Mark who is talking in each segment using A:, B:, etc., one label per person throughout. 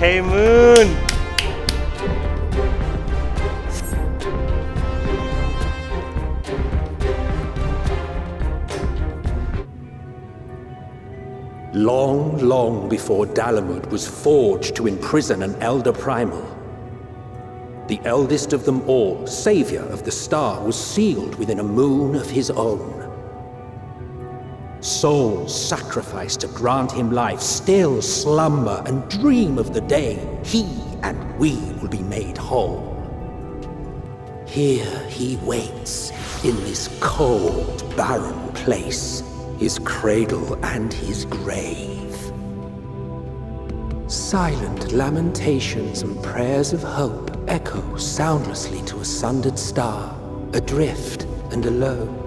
A: Okay, Moon.
B: Long, long before Dalamud was forged to imprison an Elder Primal, the eldest of them all, savior of the star, was sealed within a moon of his own. Souls sacrificed to grant him life still slumber and dream of the day he and we will be made whole. Here he waits, in this cold, barren place, his cradle and his grave. Silent lamentations and prayers of hope echo soundlessly to a sundered star, adrift and alone.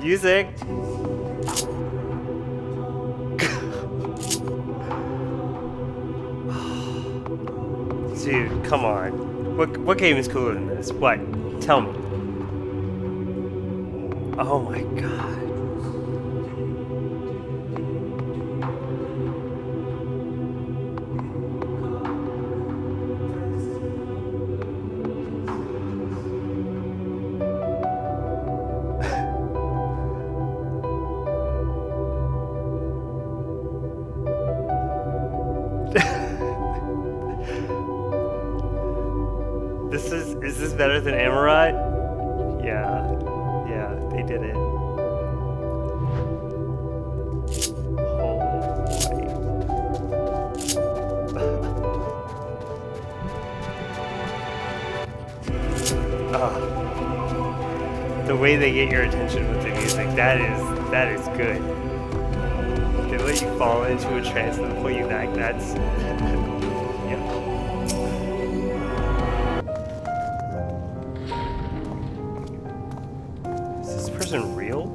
A: Music. Dude, come on. What game is cooler than this? What? Tell me. Oh my god. Is this better than Amarat? Yeah, they did it. The way they get your attention with the music, that is good. They let you fall into a trance and pull you back. That's yeah. Is this person real?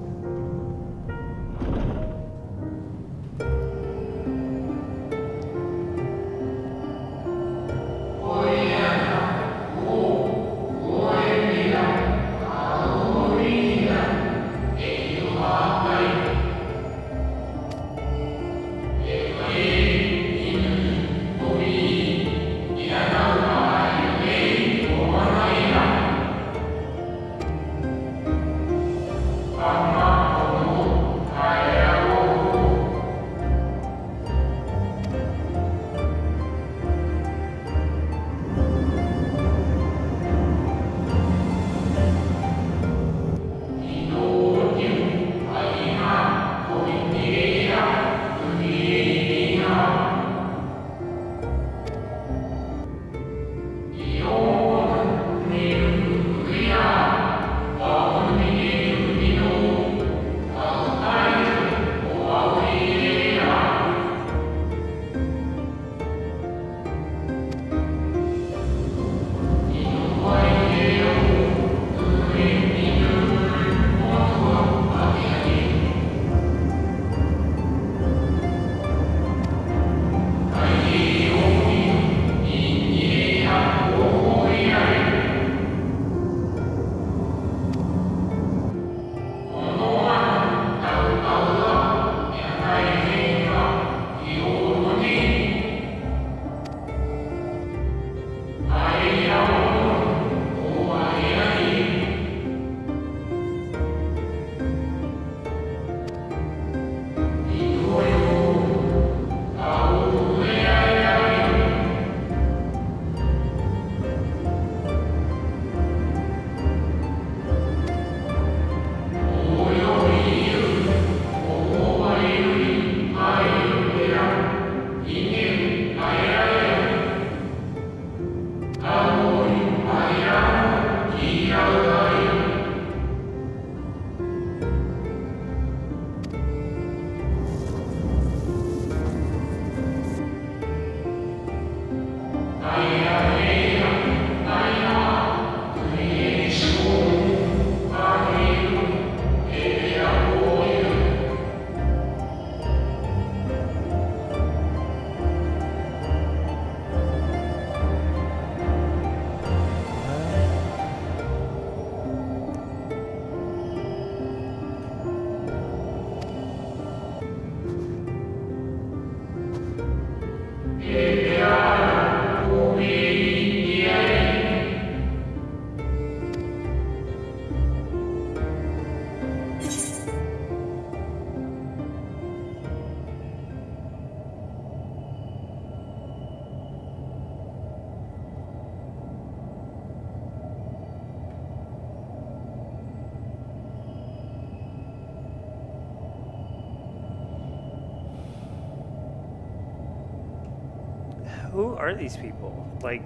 A: Who are these people? Like,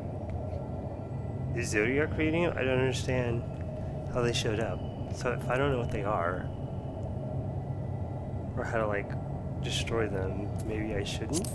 A: is Zodiac creating them? I don't understand how they showed up. So if I don't know what they are, or how to like destroy them, maybe I shouldn't?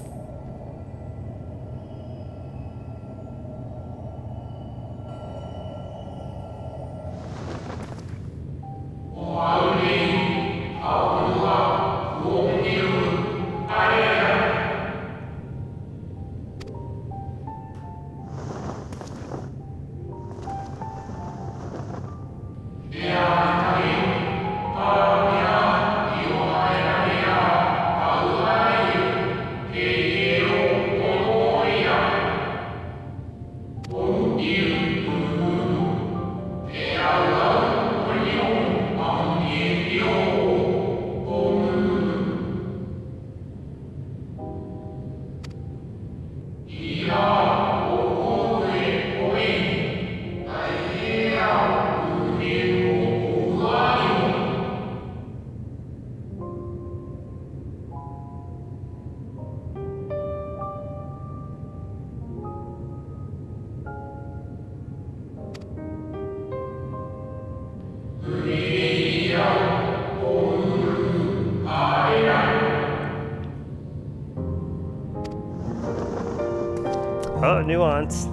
A: Oh, nuance.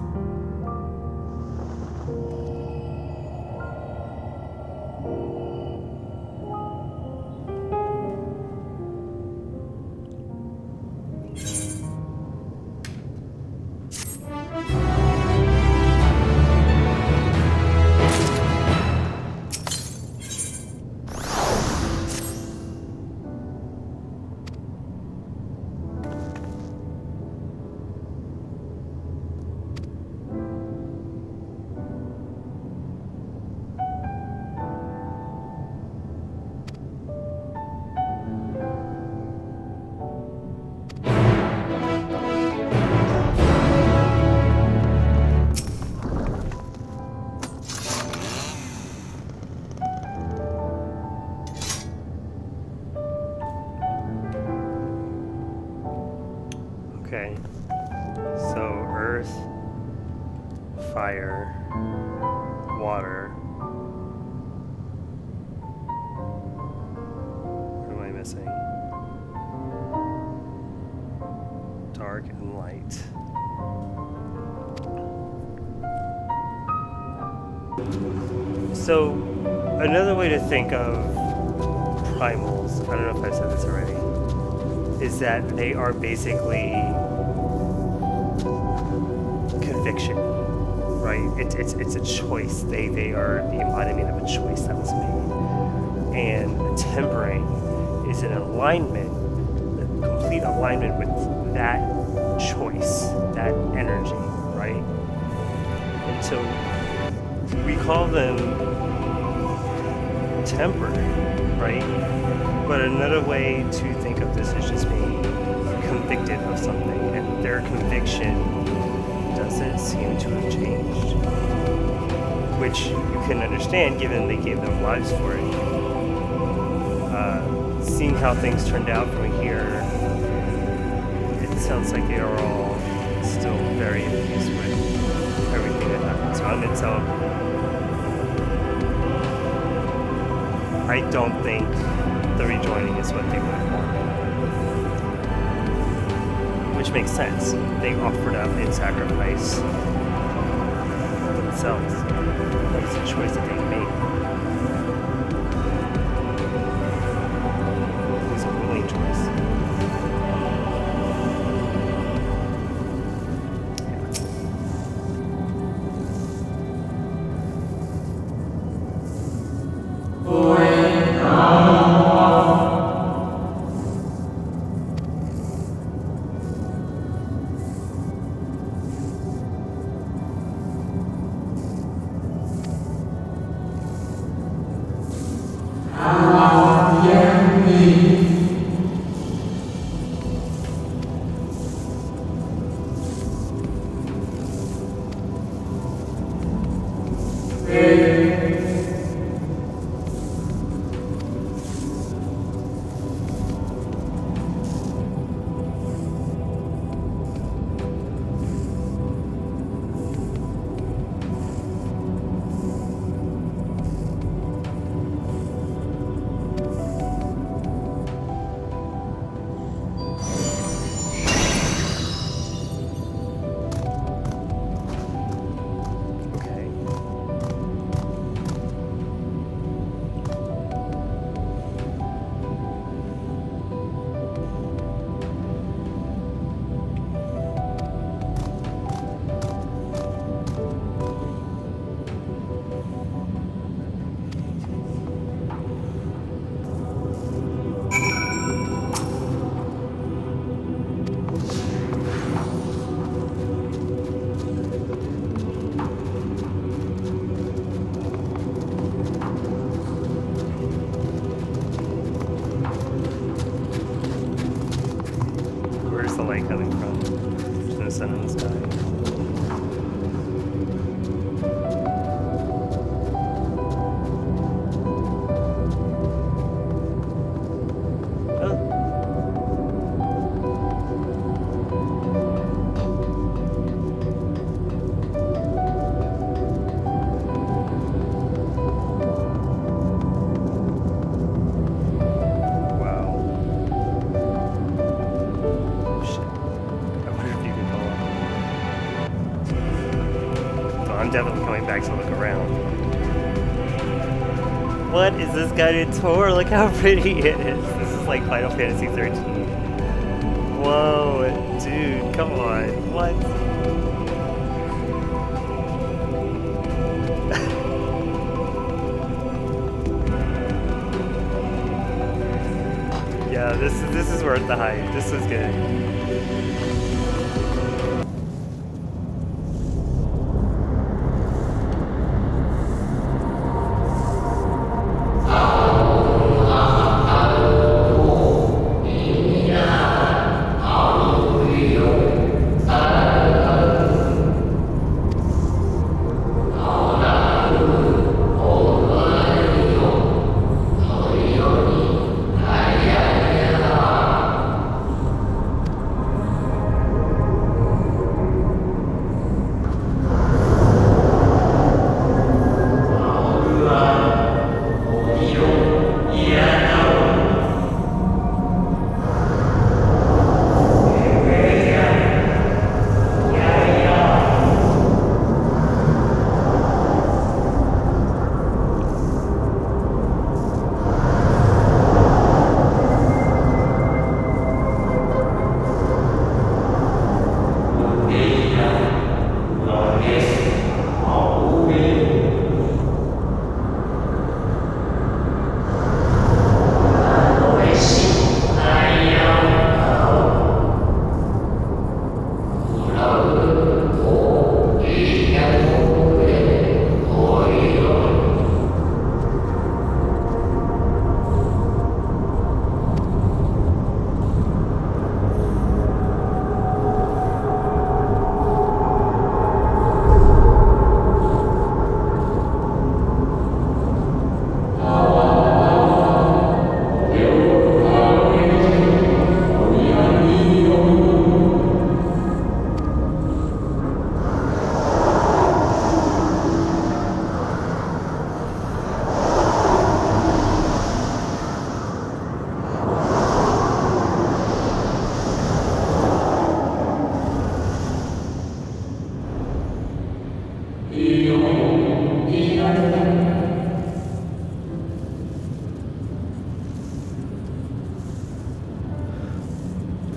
A: Okay, so earth, fire, water. What am I missing? Dark and light. So, another way to think of primals, I don't know if I said this already, is that they are basically conviction, right? It's a choice. They are the embodiment of a choice that was made. And tempering is an alignment, a complete alignment with that choice, that energy, right? And so we call them tempered, right? But another way to think of this is just being convicted of something, and their conviction doesn't seem to have changed. Which you can understand given they gave their lives for it. Seeing how things turned out from here, it sounds like they are all still very at peace with everything that happens around it. So I don't think the rejoining is what they would have wanted. Which makes sense. They offered up in sacrifice themselves. That was a choice that they made. It was a willing choice. definitely coming back to look around. What is this guided tour? Look how pretty it is. This is like Final Fantasy 13. Whoa, dude, come on. What? Yeah, this is worth the hype. This is good.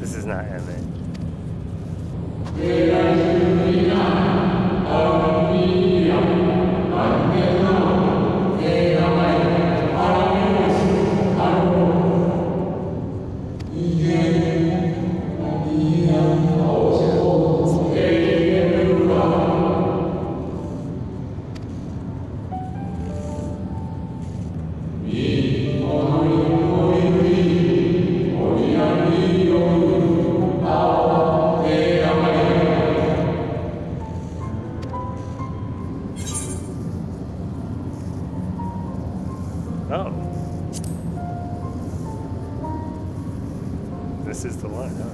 A: This is not heaven. Oh. This is the one, huh?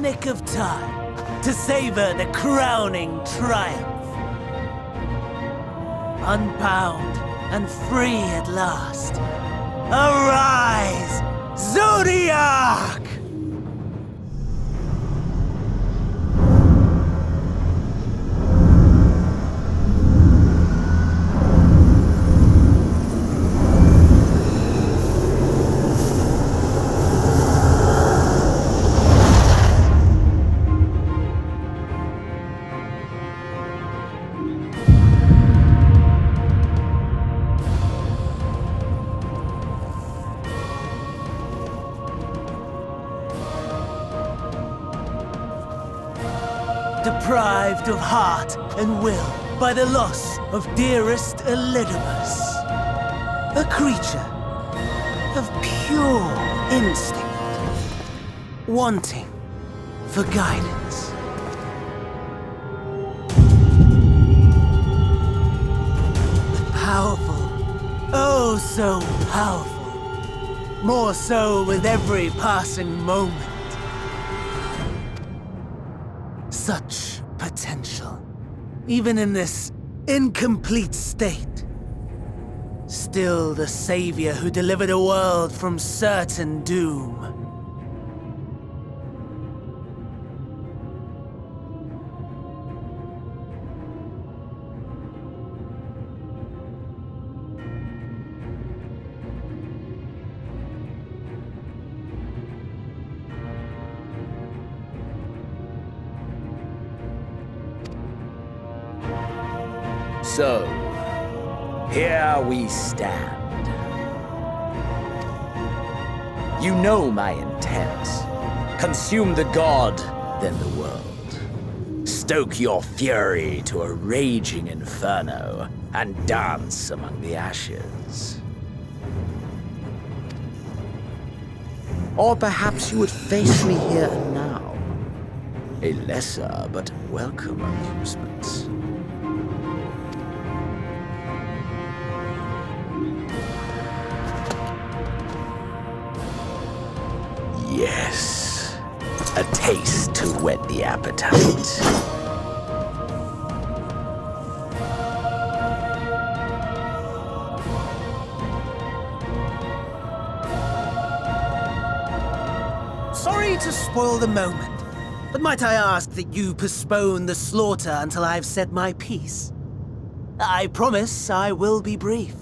C: nick of time to savor the crowning triumph. Unbound and free at last. Arise, Zodiac! Deprived of heart and will by the loss of dearest Elidibus. A creature of pure instinct, wanting for guidance. But powerful, oh so powerful, more so with every passing moment. Such potential, even in this incomplete state. Still the savior who delivered a world from certain doom.
D: So, here we stand. You know my intent. Consume the god, then the world. Stoke your fury to a raging inferno, and dance among the ashes. Or perhaps you would face me here and now. A lesser but welcome amusement. Yes, a taste to whet the appetite.
C: Sorry to spoil the moment, but might I ask that you postpone the slaughter until I've said my piece? I promise I will be brief.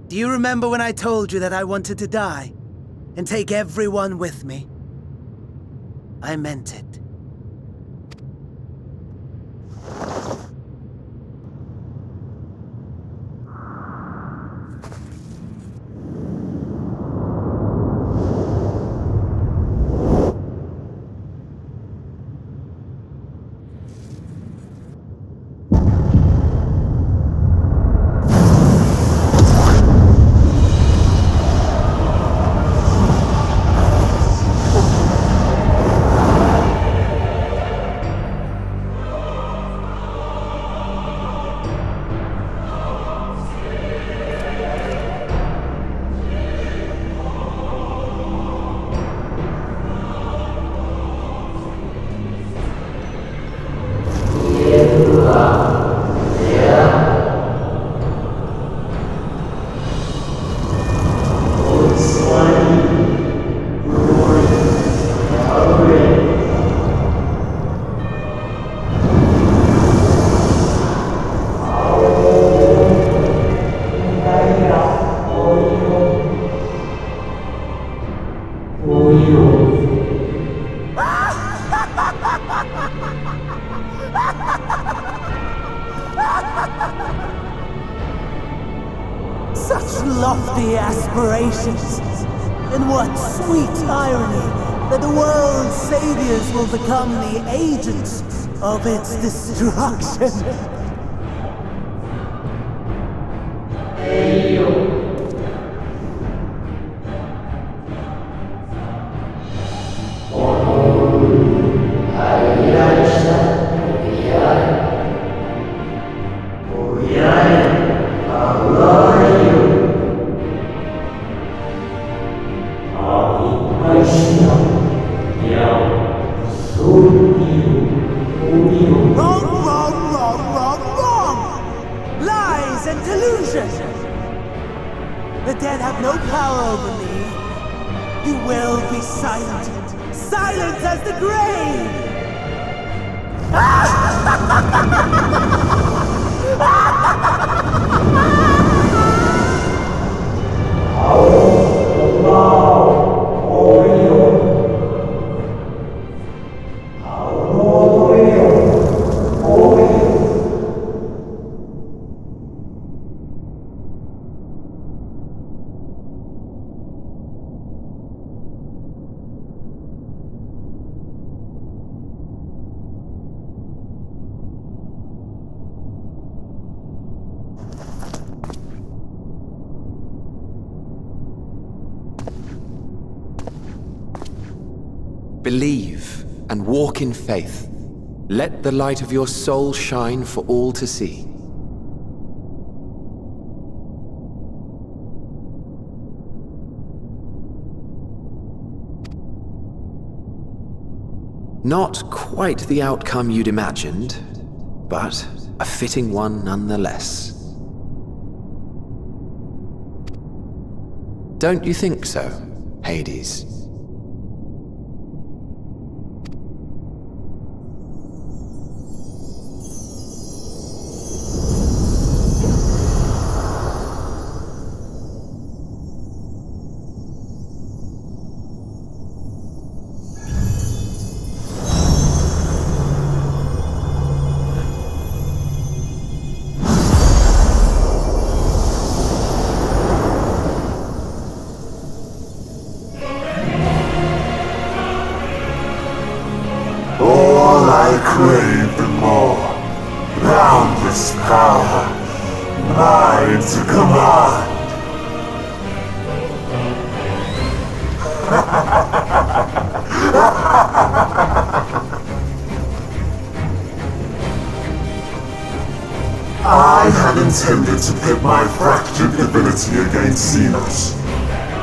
C: Do you remember when I told you that I wanted to die and take everyone with me? I meant it. Such lofty aspirations, and what sweet irony that the world's saviors will become the agents of its destruction.
E: Urianger.
C: The dead have no power over me. You will be silent. Silent as the grave!
B: Believe and walk in faith. Let the light of your soul shine for all to see. Not quite the outcome you'd imagined, but a fitting one nonetheless. Don't you think so, Hades?
E: Crave the more boundless power, mine to command. I had intended to pit my fractured ability against Xenos,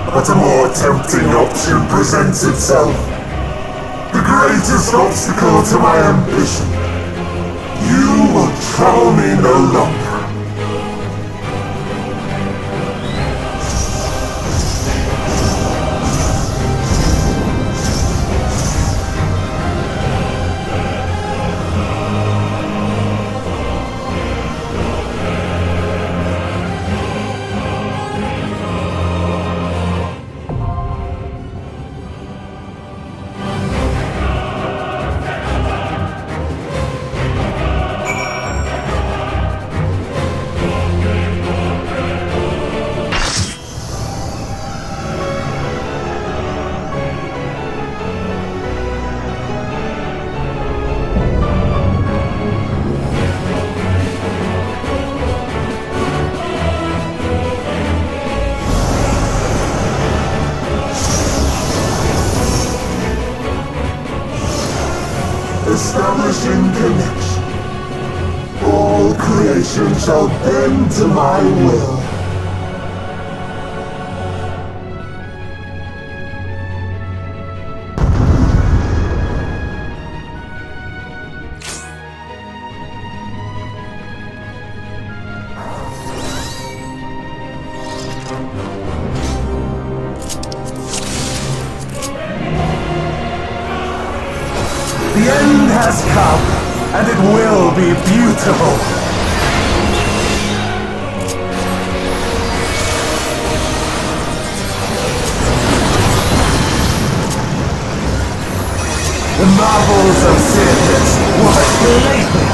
E: but a more tempting option presents itself. The greatest obstacle to my ambition. You will trouble me no longer. Establishing connection. All creation shall bend to my will. The end has come, and it will be beautiful. The marvels of Sirius were playthings.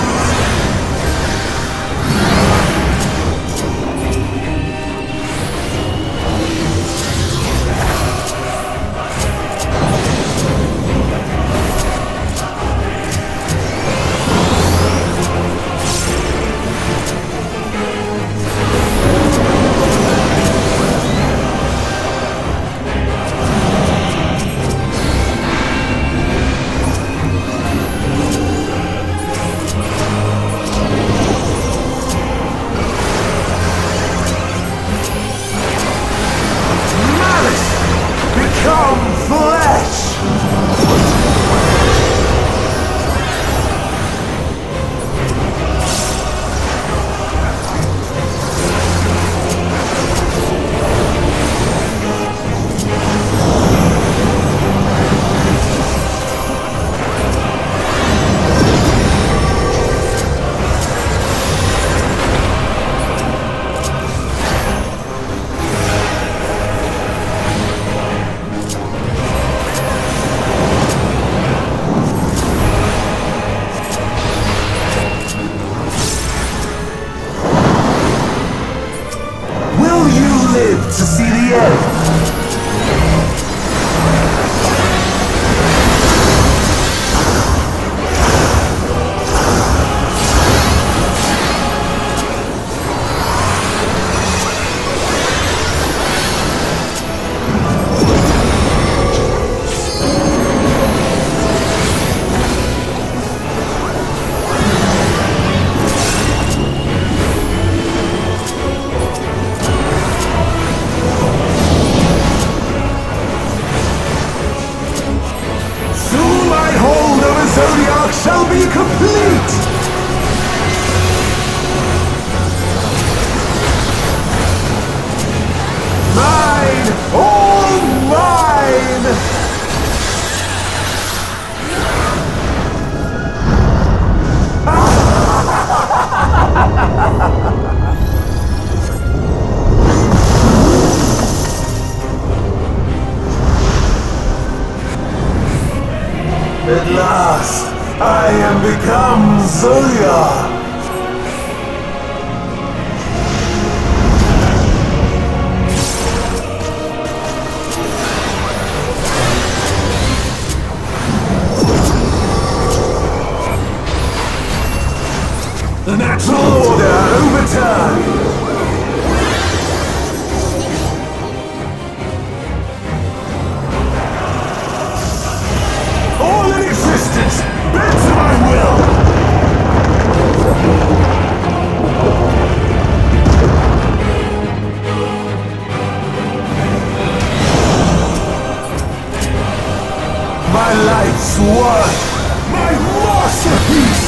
C: Furia! The natural order overturned! All in existence, bend to my will! My life's work! My masterpiece!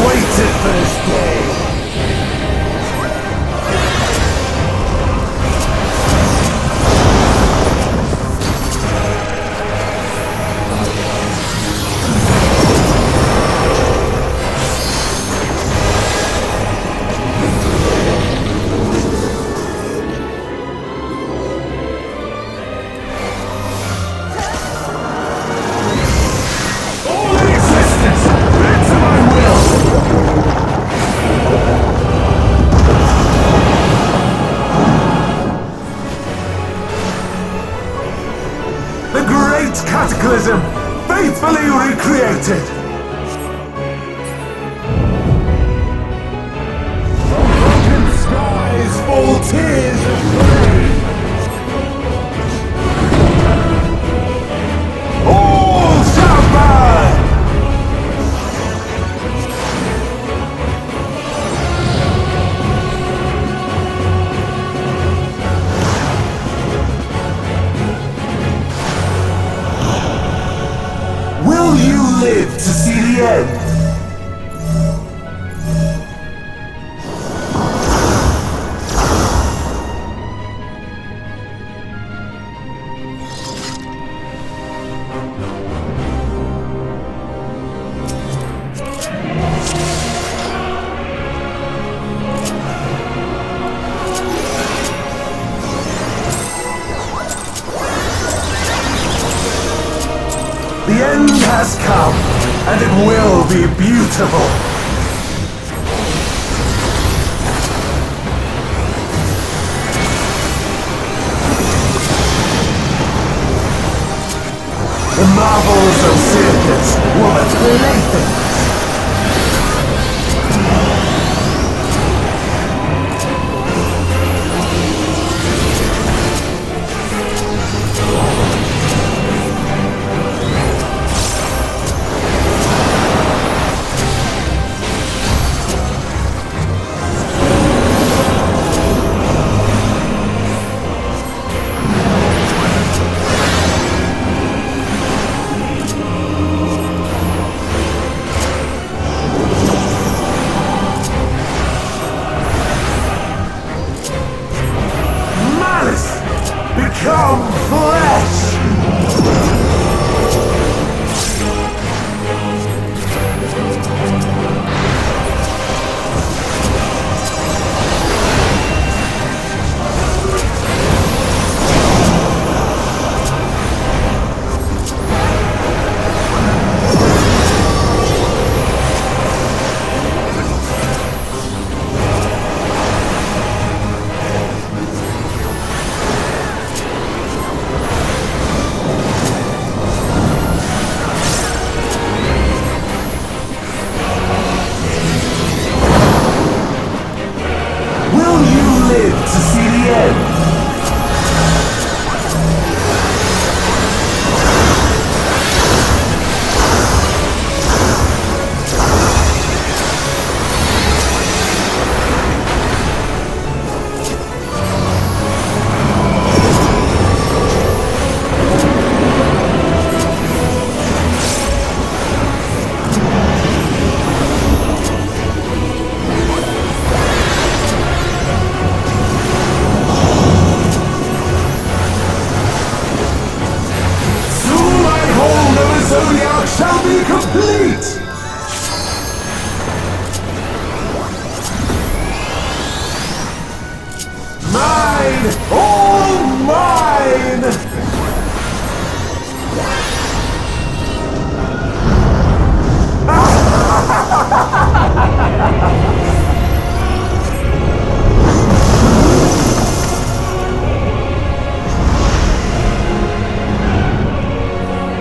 C: Waited for this day! All in existence! Bend to my will! The great cataclysm, faithfully recreated! Broken skies fall tears of rain! All shall burn! Will you live to see the end? The end has come, and it will be beautiful. The marvels of circus will be playthings.
E: All mine!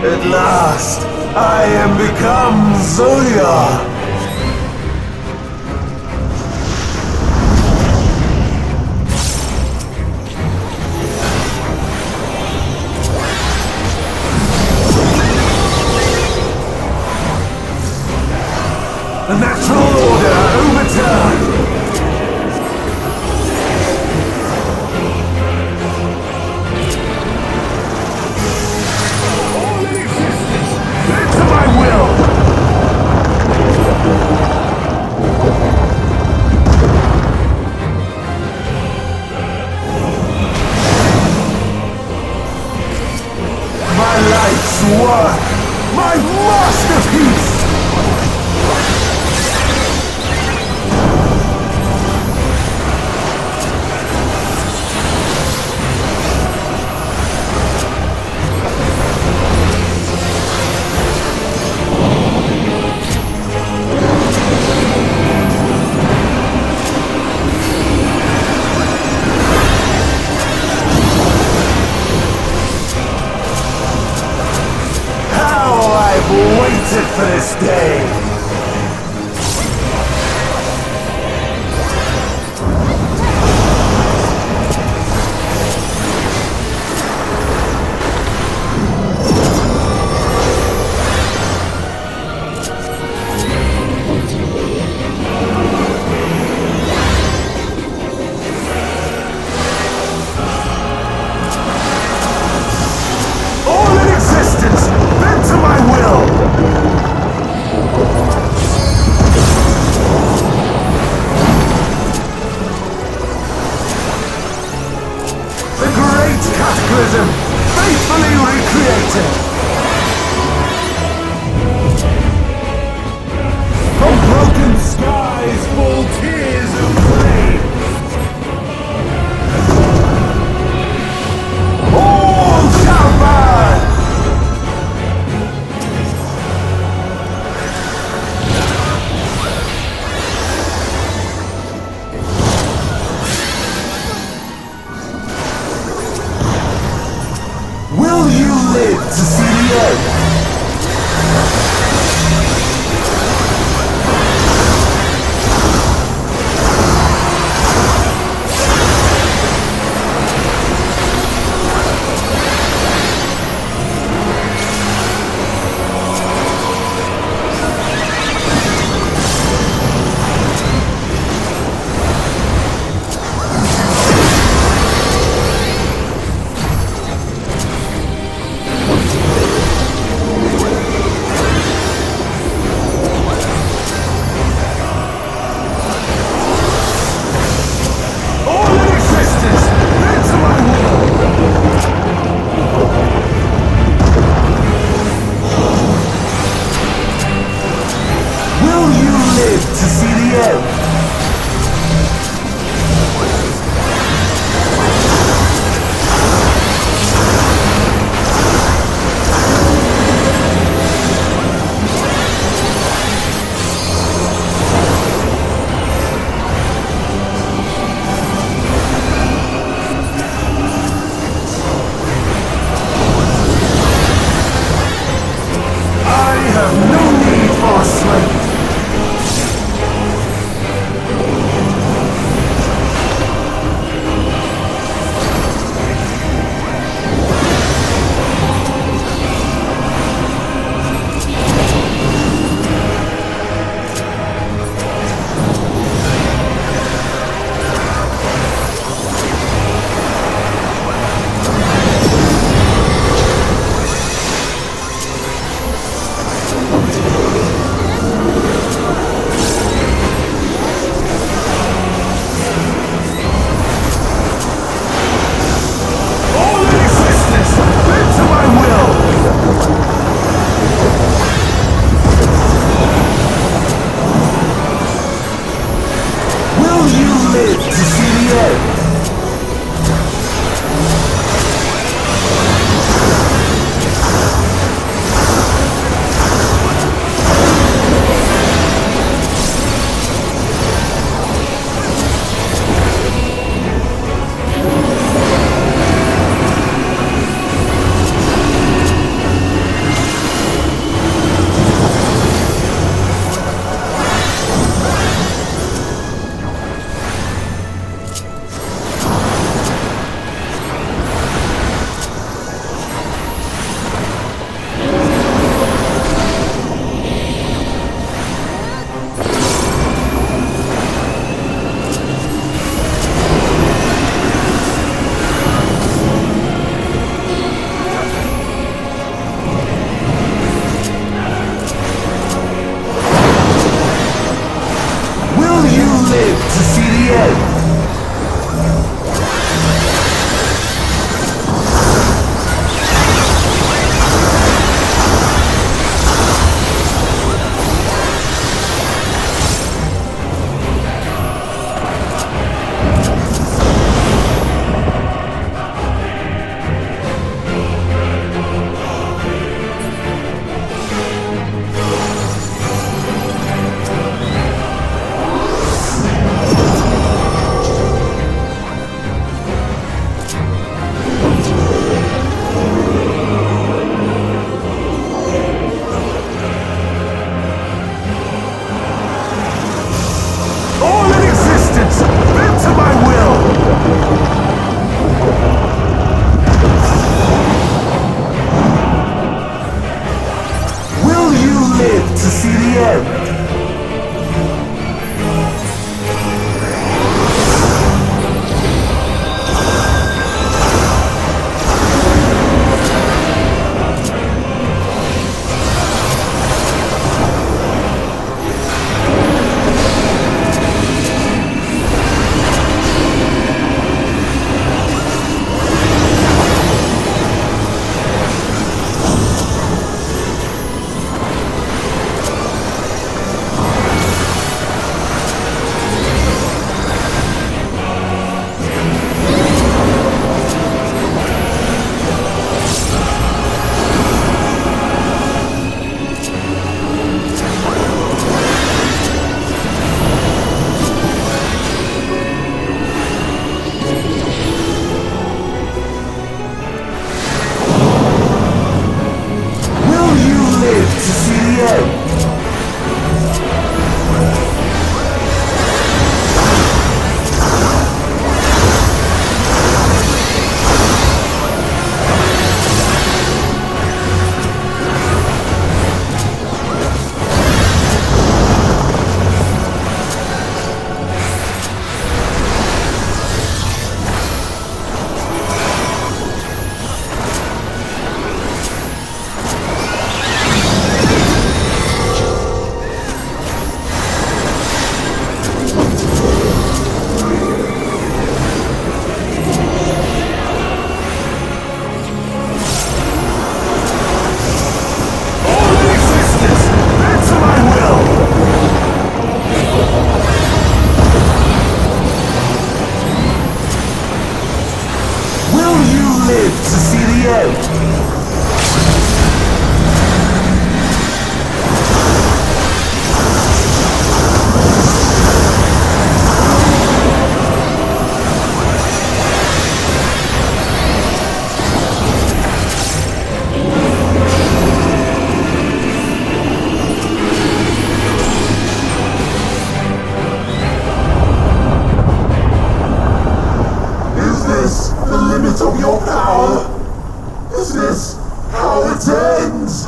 E: At last, I am become Zolia! The natural order overturned! All in existence, bend to my will! My life's work! My masterpiece! Waited for this day! All in existence, bend to my will! Cataclysm, faithfully recreated! From broken skies fall tears of flame! All shall burn! Will you live to see the end?
C: again!
E: Is this the limit of your power? Is this how it ends?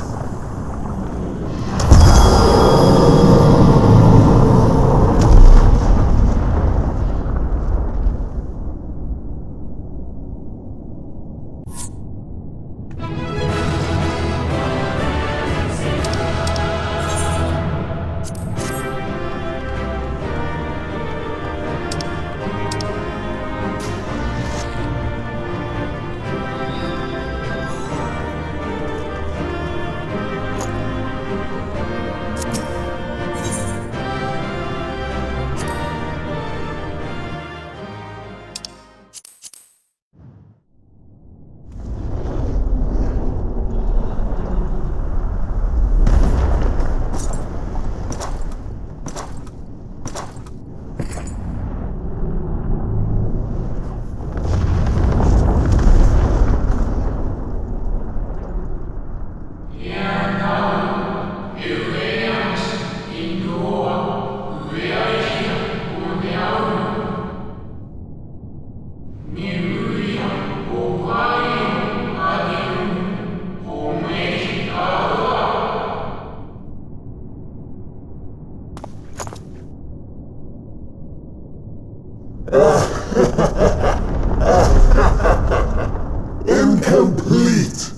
E: Incomplete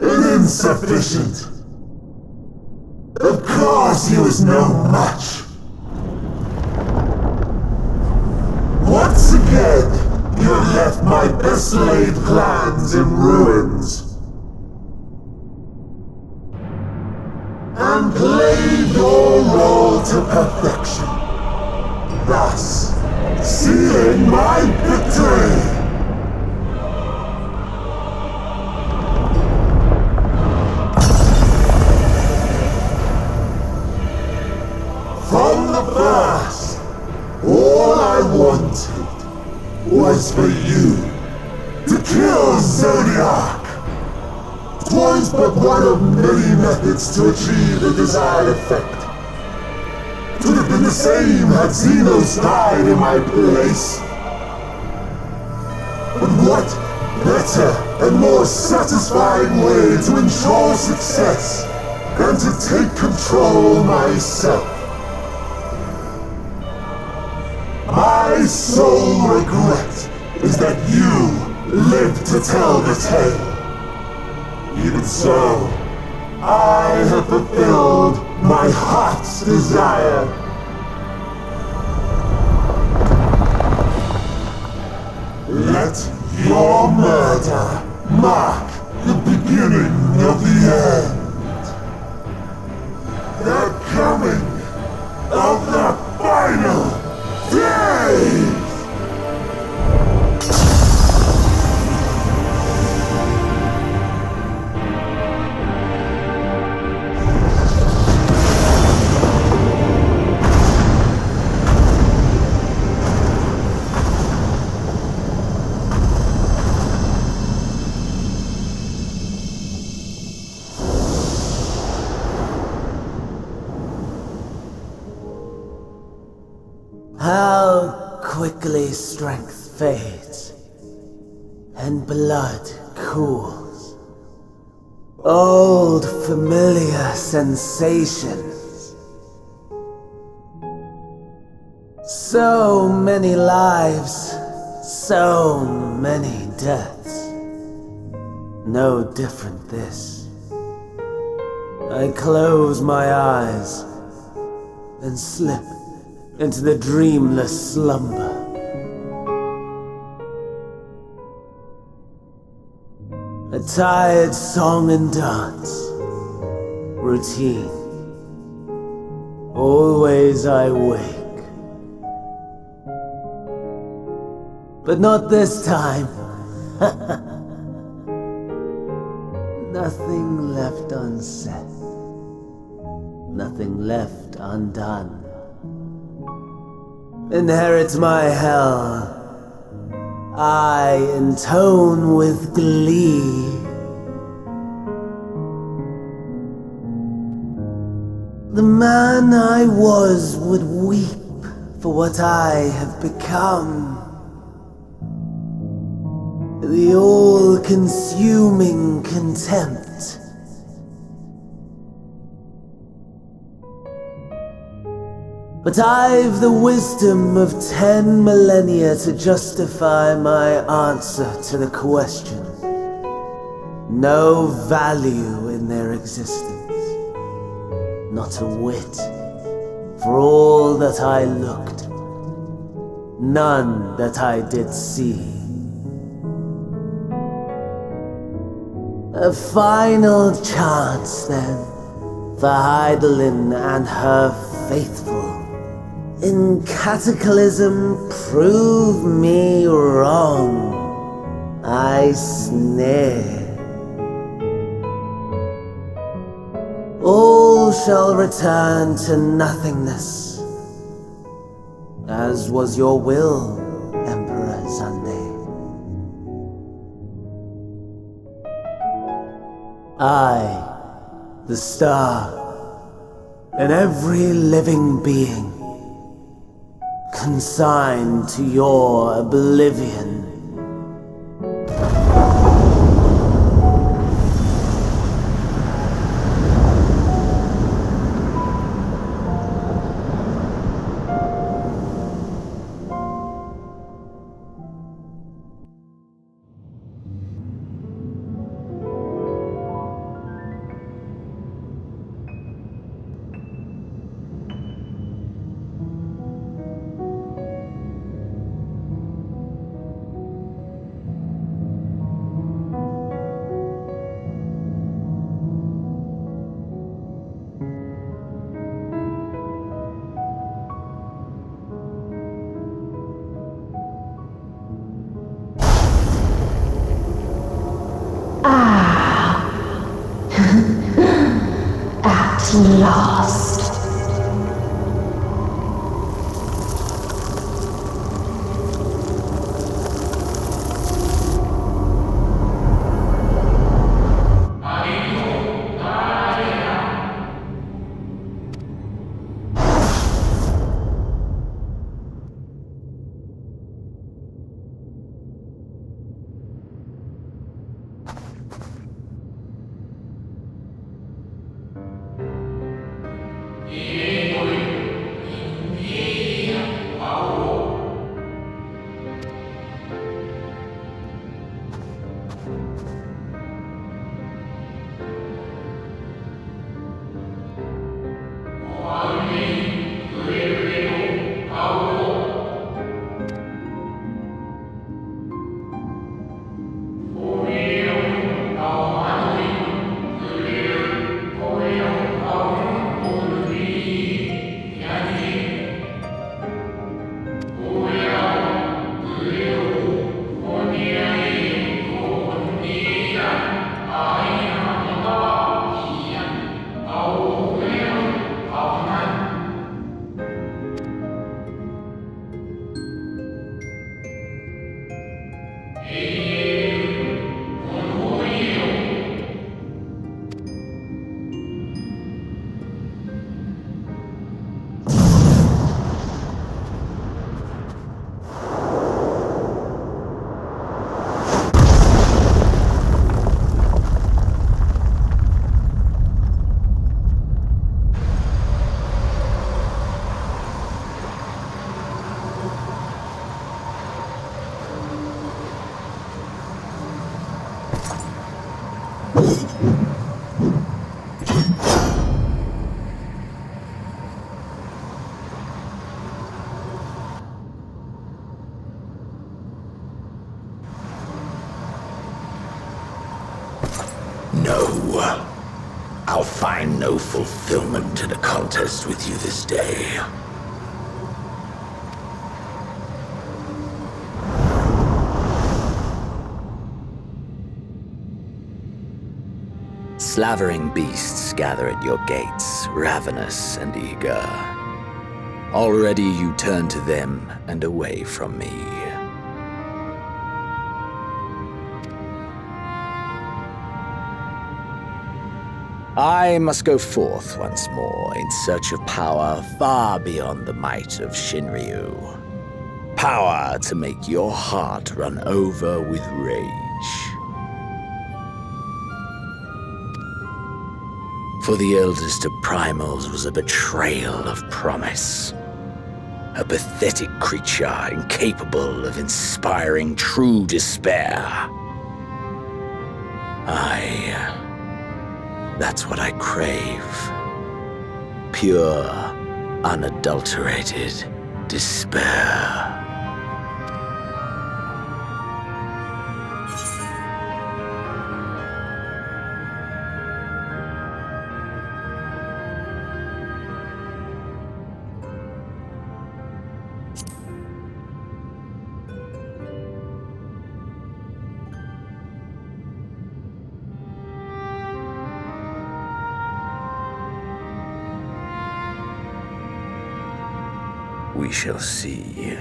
E: and insufficient. Of course he was no match. Once again, you have left my best laid plans in ruins. And played your role to perfection. Thus, sealing my victory! From the first, all I wanted was for you to kill Zodiac. 'Twas but one of many methods to achieve the desired effect. Could have been the same had Xenos died in my place. But what better and more satisfying way to ensure success than to take control myself? My sole regret is that you lived to tell the tale. Even so, I have fulfilled my heart's desire. Let your murder mark the beginning of the end. The coming of the final day!
C: How quickly strength fades, and blood cools. Old familiar sensations. So many lives, so many deaths. No different this. I close my eyes and slip into the dreamless slumber. A tired song and dance. Routine. Always I wake. But not this time. Nothing left unsaid. Nothing left undone. Inherit my hell. I intone with glee. The man I was would weep for what I have become. The all-consuming contempt. But I've the wisdom of 10 millennia to justify my answer to the question. No value in their existence. Not a whit. For all that I looked. None that I did see. A final chance, then, for Hythlodaeus and her faithful. In Cataclysm, prove me wrong. I sneer. All shall return to nothingness, as was your will, Emperor Sunday. I, the star, and every living being, consigned to your oblivion.
F: At last.
D: No. I'll find no fulfillment to the contest with you this day. Slavering beasts gather at your gates, ravenous and eager. Already you turn to them and away from me. I must go forth once more in search of power far beyond the might of Shinryu. Power to make your heart run over with rage. For the eldest of primals was a betrayal of promise. A pathetic creature incapable of inspiring true despair. That's what I crave. Pure, unadulterated despair. We shall see.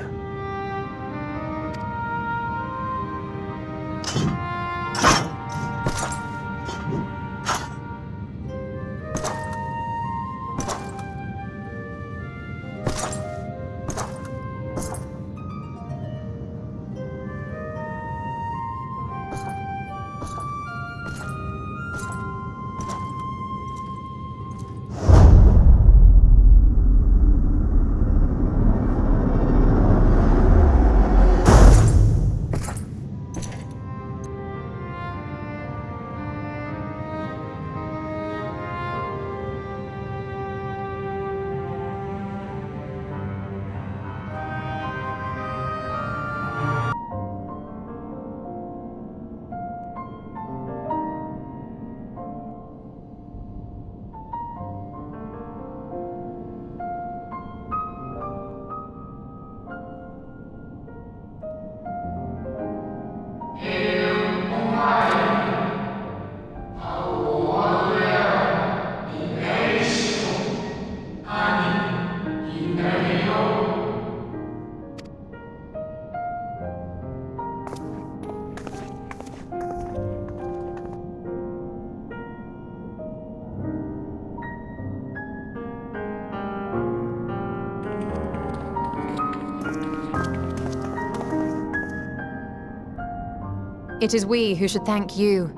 F: It is we who should thank you.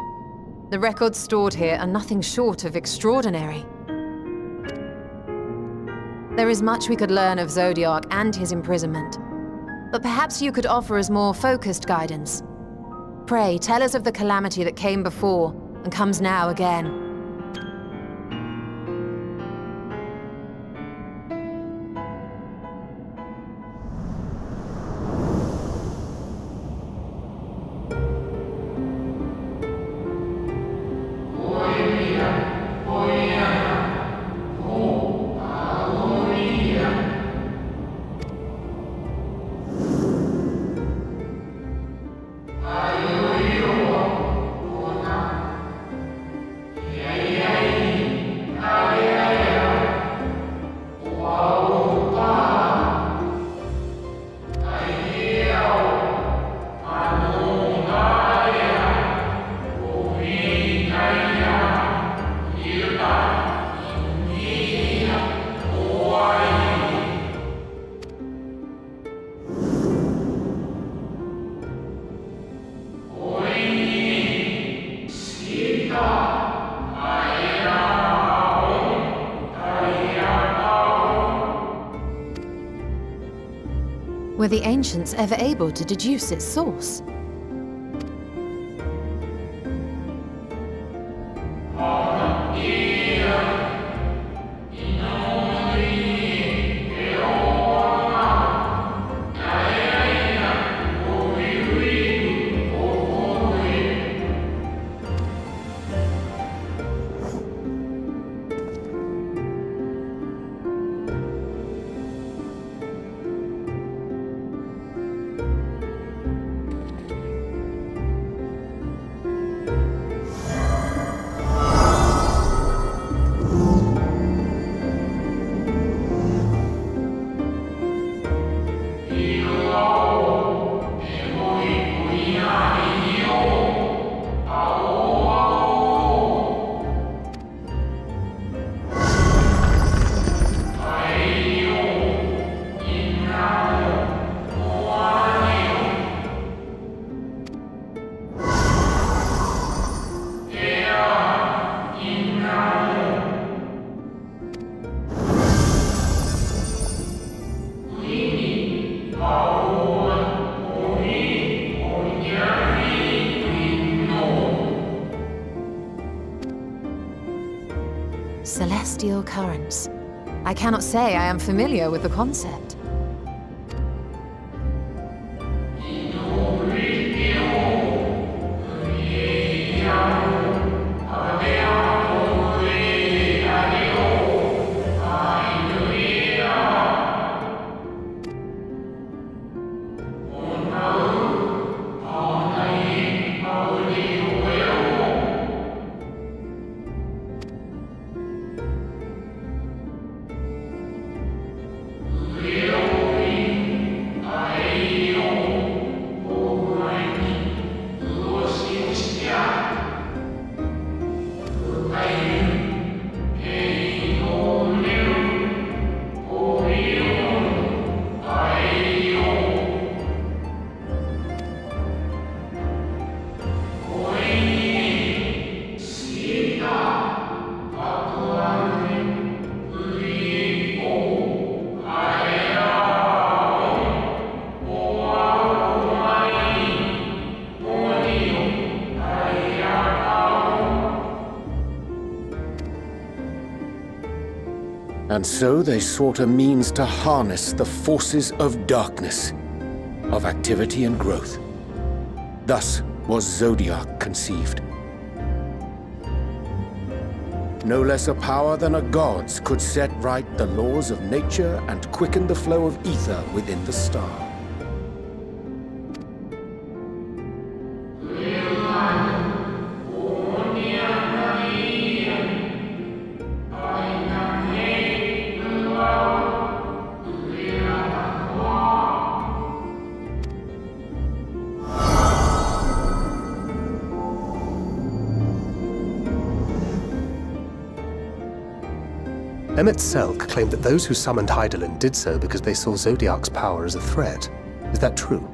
F: The records stored here are nothing short of extraordinary. There is much we could learn of Zodiac and his imprisonment, but perhaps you could offer us more focused guidance. Pray, tell us of the calamity that came before and comes now again. Were the ancients ever able to deduce its source? celestial currents. I cannot say I am familiar with the concept.
B: And so they sought a means to harness the forces of darkness, of activity and growth. Thus was Zodiac conceived. No less a power than a god's could set right the laws of nature and quicken the flow of ether within the star.
G: Emmett Selk claimed that those who summoned Hythlodaeus did so because they saw Zodiac's power as a threat. Is that true?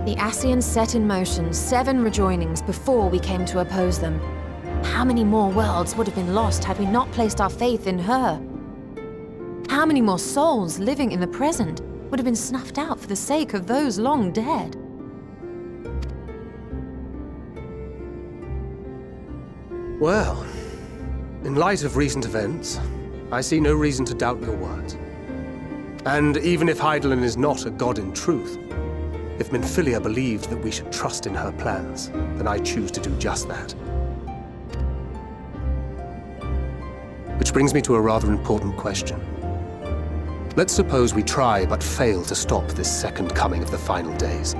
F: The Ascians set in motion 7 rejoinings before we came to oppose them. How many more worlds would have been lost had we not placed our faith in her? How many more souls living in the present would have been snuffed out for the sake of those long dead?
G: Well, in light of recent events, I see no reason to doubt your words. And even if Hythlodaeus is not a god in truth, if Minfilia believed that we should trust in her plans, then I choose to do just that. Which brings me to a rather important question. Let's suppose we try but fail to stop this second coming of the final days.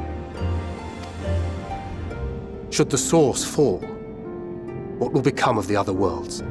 G: Should the source fall, what will become of the other worlds?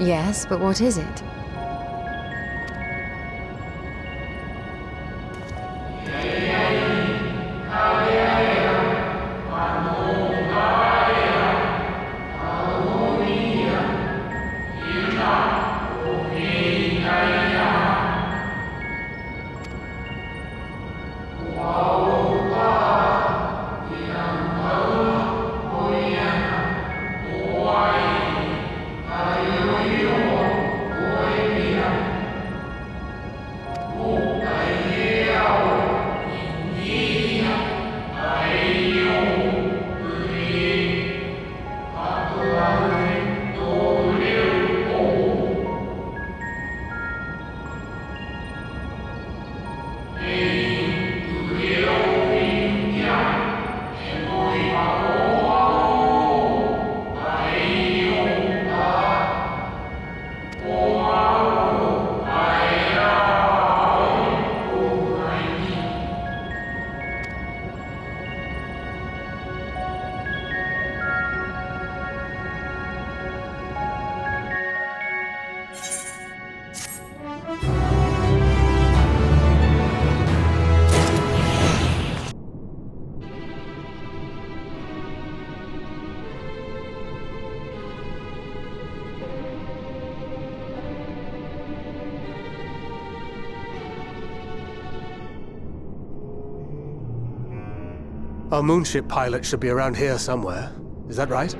F: Yes, but what is it? Our moonship pilot should be around here somewhere. Is that right?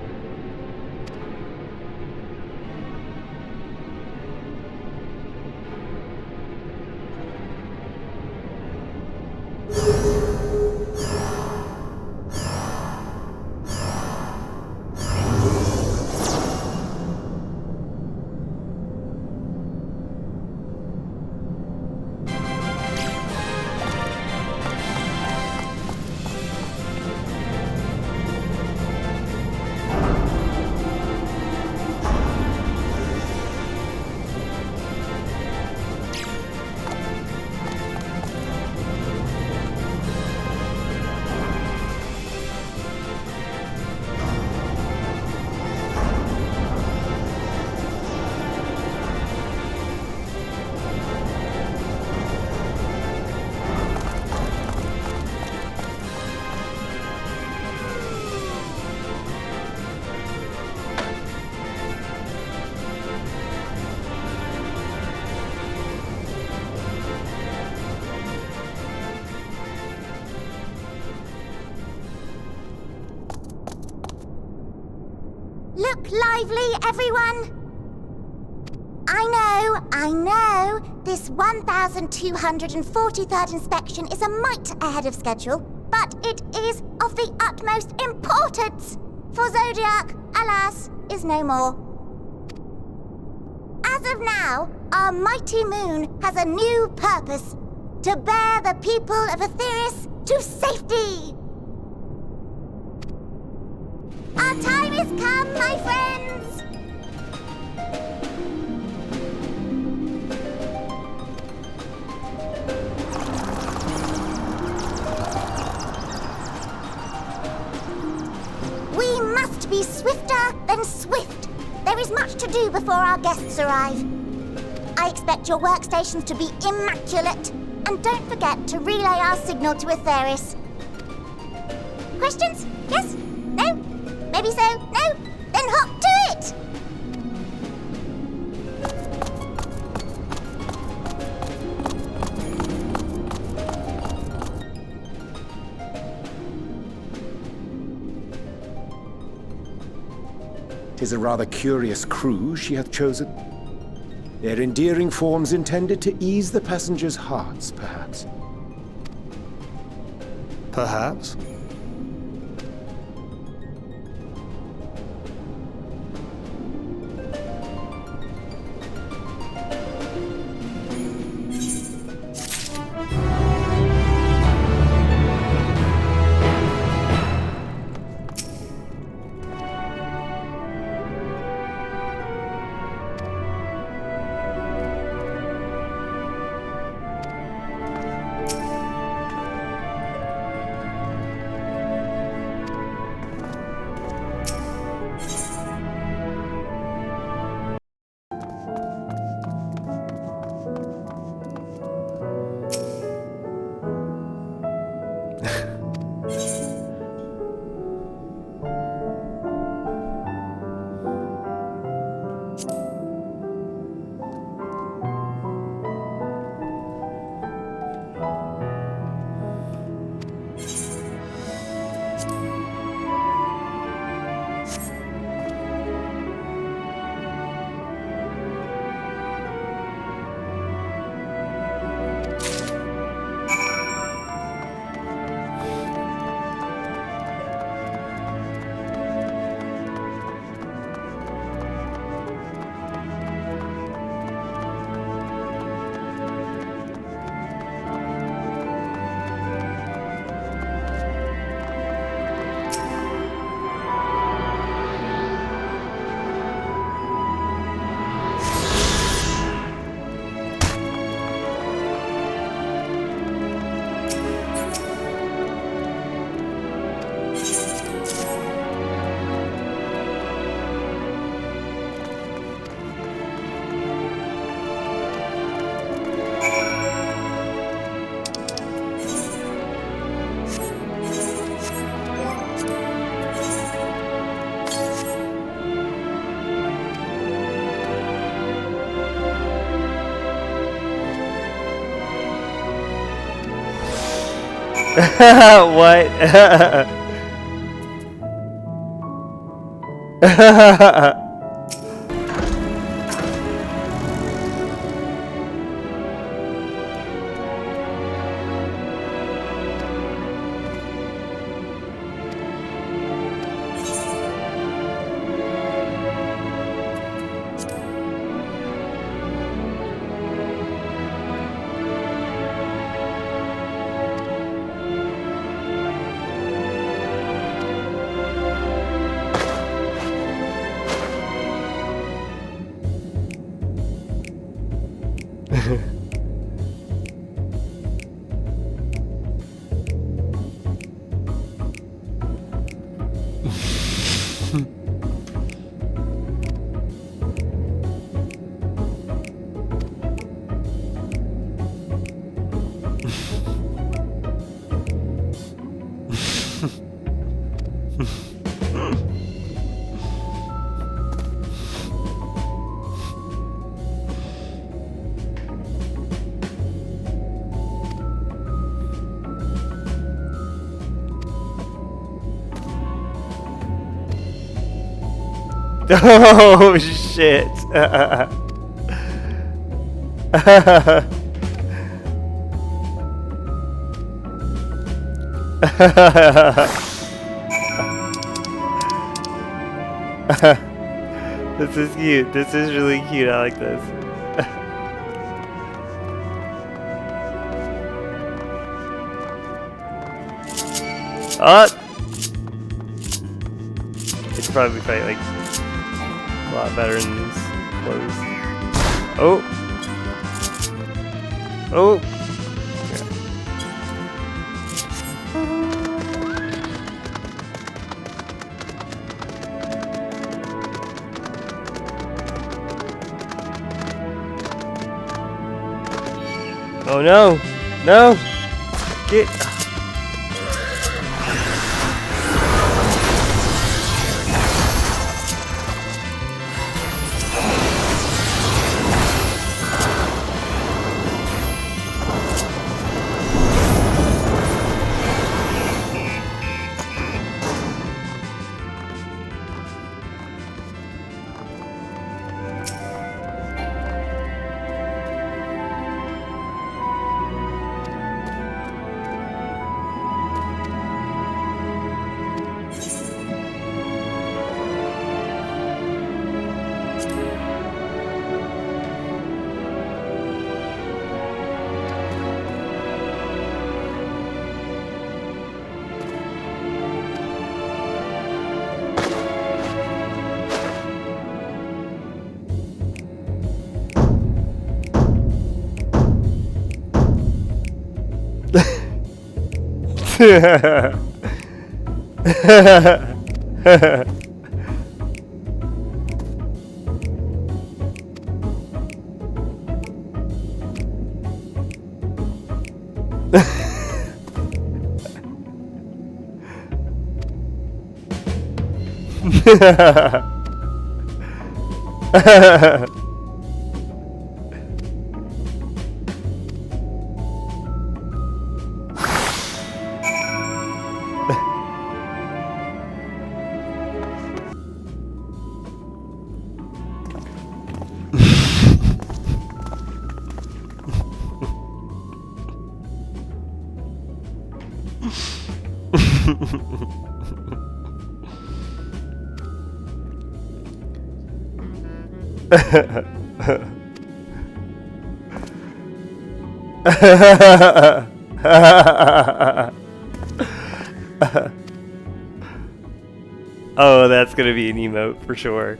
H: Look lively, everyone! I know, this 1243rd inspection is a mite ahead of schedule, but it is of the utmost importance, for Zodiac, alas, is no more. As of now, our mighty moon has a new purpose, to bear the people of Etheris to safety! Our time is come, my friends! We must be swifter than swift. There is much to do before our guests arrive. I expect your workstations to be immaculate, and don't forget to relay our signal to Etheris. Questions? Yes? No? Maybe so? No? Then hop to it!
B: "'Tis a rather curious crew she hath chosen. Their endearing forms intended to ease the passengers' hearts, perhaps."
G: Perhaps.
A: What? Oh shit. This is cute. This is really cute. I like this. It's probably fight like a lot better in these clothes. Oh. Oh. Oh no! No! Get. Oh, that's gonna be an emote for sure.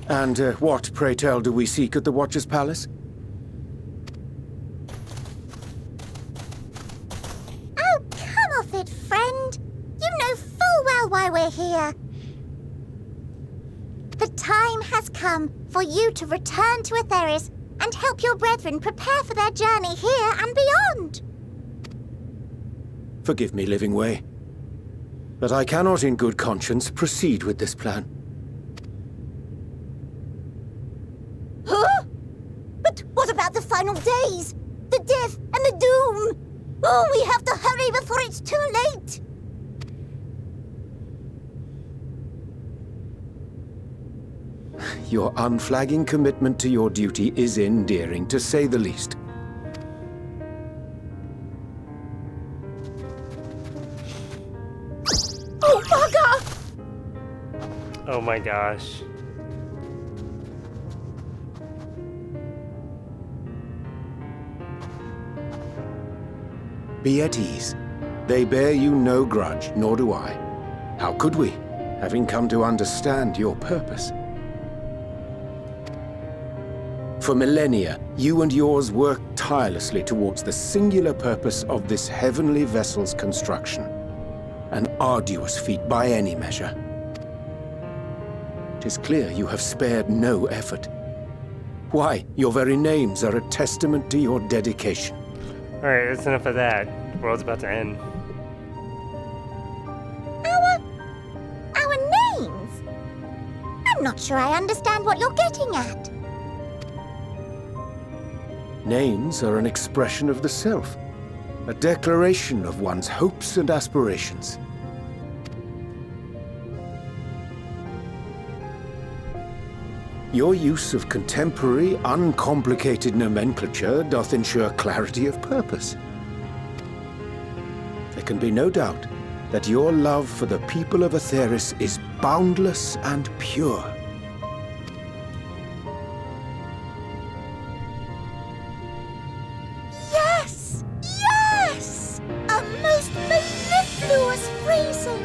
B: And what, pray tell, do we seek at the Watcher's Palace?
H: Oh, come off it, friend. You know full well why we're here. The time has come for you to return to Etheris and help your brethren prepare for their journey here and beyond.
B: Forgive me, Living Way, but I cannot in good conscience proceed with this plan.
H: Huh? But what about the final days? The death and the doom? Oh, we have to hurry before it's too late.
B: Your unflagging commitment to your duty is endearing, to say the least.
H: Oh, bugger!
A: Oh my gosh.
B: Be at ease. They bear you no grudge, nor do I. How could we, having come to understand your purpose? For millennia, you and yours worked tirelessly towards the singular purpose of this heavenly vessel's construction. An arduous feat by any measure. 'Tis clear you have spared no effort. Why, your very names are a testament to your dedication.
A: Alright, that's enough of that. The world's about to end.
H: Our names? I'm not sure I understand what you're getting at.
B: Names are an expression of the self, a declaration of one's hopes and aspirations. Your use of contemporary, uncomplicated nomenclature doth ensure clarity of purpose. There can be no doubt that your love for the people of Aetheris is boundless and pure.
H: Yes! Yes! A most mellifluous phrasing!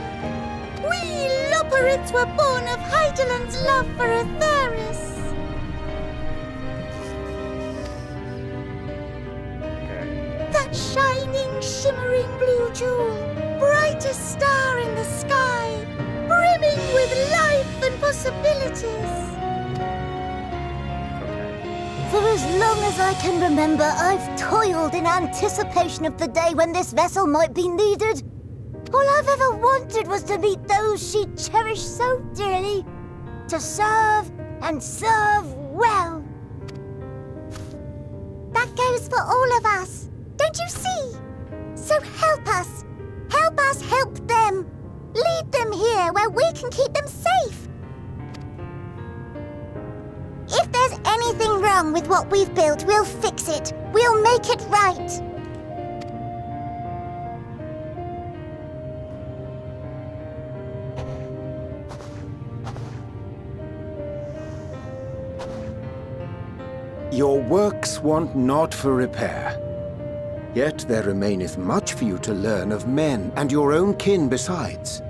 H: We Loporits were born of Hythlodaeus' love for Aetheris. That shining, shimmering blue jewel, brightest star in the sky, brimming with life and possibilities.
C: For as long as I can remember, I've toiled in anticipation of the day when this vessel might be needed. All I've ever wanted was to meet those she cherished so dearly, to serve and serve well.
H: That goes for all of us. Don't you see? So help us. Help us help them. Lead them here where we can keep them safe. If there's anything wrong with what we've built, we'll fix it. We'll make it right.
B: Your works want not for repair. Yet there remaineth much for you to learn of men and your own kin besides.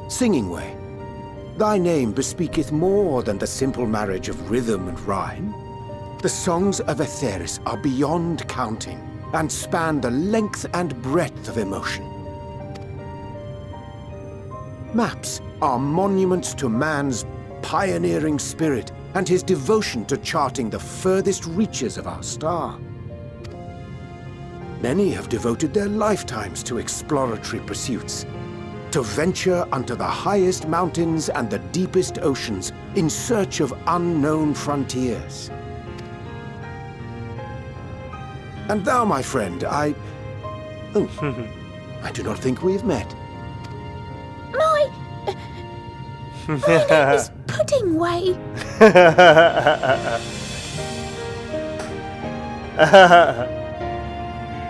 B: Singing Way, thy name bespeaketh more than the simple marriage of rhythm and rhyme. The songs of Aetheris are beyond counting, and span the length and breadth of emotion. Maps are monuments to man's pioneering spirit and his devotion to charting the furthest reaches of our star. Many have devoted their lifetimes to exploratory pursuits, to venture unto the highest mountains and the deepest oceans in search of unknown frontiers. And thou, my friend, I do not think we've met.
H: My name is Pudding Way.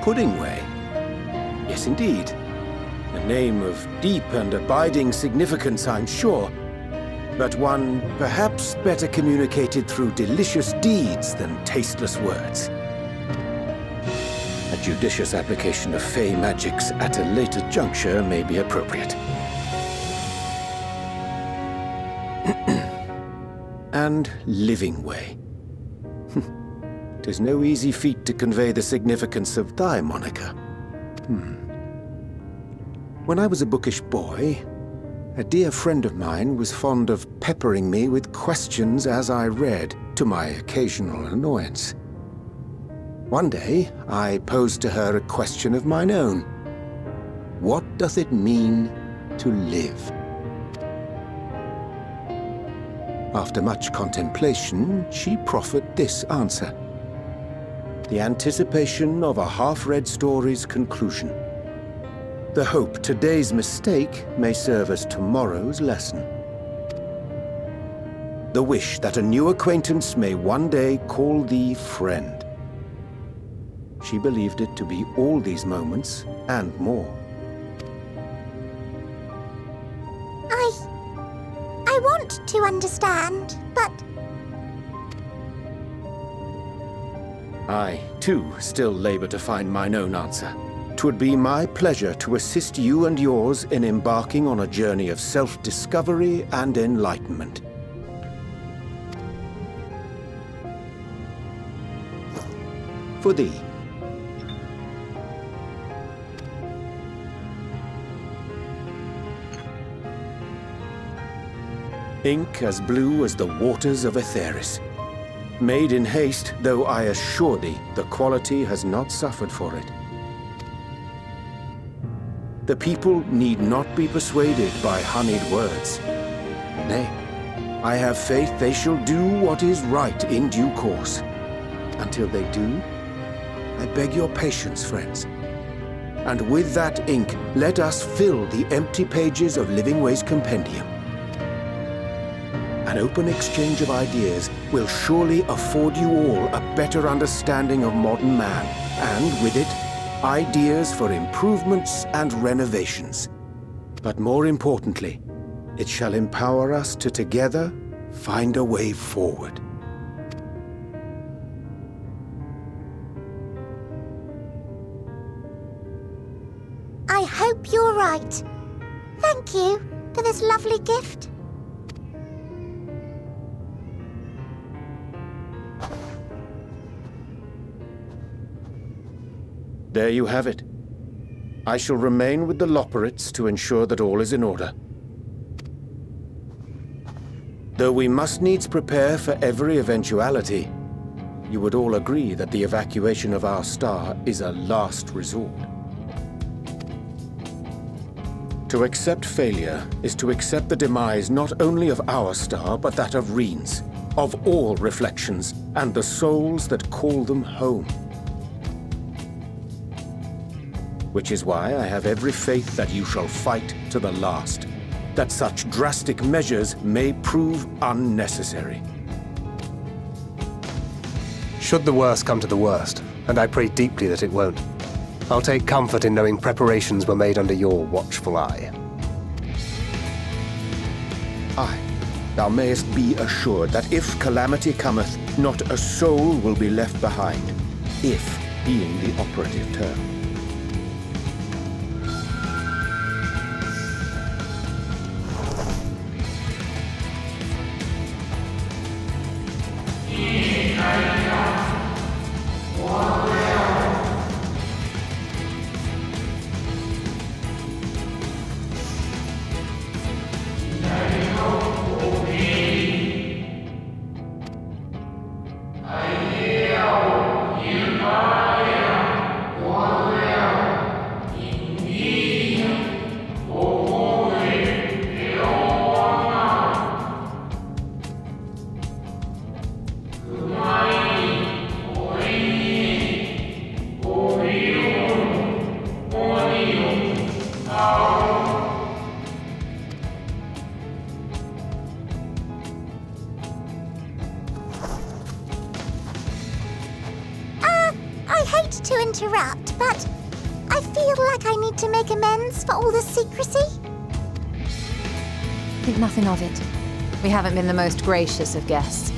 B: Pudding Way? Yes, indeed. A name of deep and abiding significance, I'm sure, but one perhaps better communicated through delicious deeds than tasteless words. A judicious application of fey magics at a later juncture may be appropriate. And Living Way. 'Tis no easy feat to convey the significance of thy moniker. When I was a bookish boy, a dear friend of mine was fond of peppering me with questions as I read, to my occasional annoyance. One day, I posed to her a question of mine own. What doth it mean to live? After much contemplation, she proffered this answer. The anticipation of a half-read story's conclusion. The hope today's mistake may serve as tomorrow's lesson. The wish that a new acquaintance may one day call thee friend. She believed it to be all these moments and more.
H: I want to understand, but
B: I, too, still labor to find mine own answer. 'Twould be my pleasure to assist you and yours in embarking on a journey of self-discovery and enlightenment. For thee. ink as blue as the waters of Aetheris. Made in haste, though I assure thee, the quality has not suffered for it. The people need not be persuaded by honeyed words. Nay, I have faith they shall do what is right in due course. Until they do, I beg your patience, friends. And with that ink, let us fill the empty pages of Livingway's compendium. An open exchange of ideas will surely afford you all a better understanding of modern man, and with it, ideas for improvements and renovations. But more importantly, it shall empower us to together find a way forward.
H: I hope you're right. Thank you for this lovely gift.
B: There you have it. I shall remain with the Loporits to ensure that all is in order. Though we must needs prepare for every eventuality, you would all agree that the evacuation of our star is a last resort. To accept failure is to accept the demise not only of our star, but that of Reen's, of all reflections, and the souls that call them home. Which is why I have every faith that you shall fight to the last, that such drastic measures may prove unnecessary.
G: Should the worst come to the worst, and I pray deeply that it won't, I'll take comfort in knowing preparations were made under your watchful eye.
B: Aye, thou mayest be assured that if calamity cometh, not a soul will be left behind, if being the operative term.
H: To interrupt, but I feel like I need to make amends for all the secrecy.
F: Think nothing of it. We haven't been the most gracious of guests.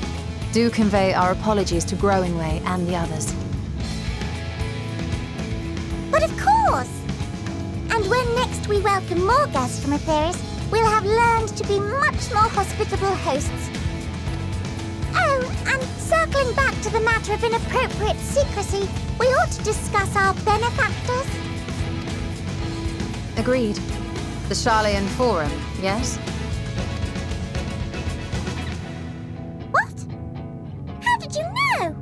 F: Do convey our apologies to Growingway and the others.
H: But of course! And when next we welcome more guests from Aetheris, we'll have learned to be much more hospitable hosts. Oh, and circling back to the matter of inappropriate secrecy, we ought to discuss our benefactors.
F: Agreed. The Sharlayan Forum, yes?
H: What? How did you know?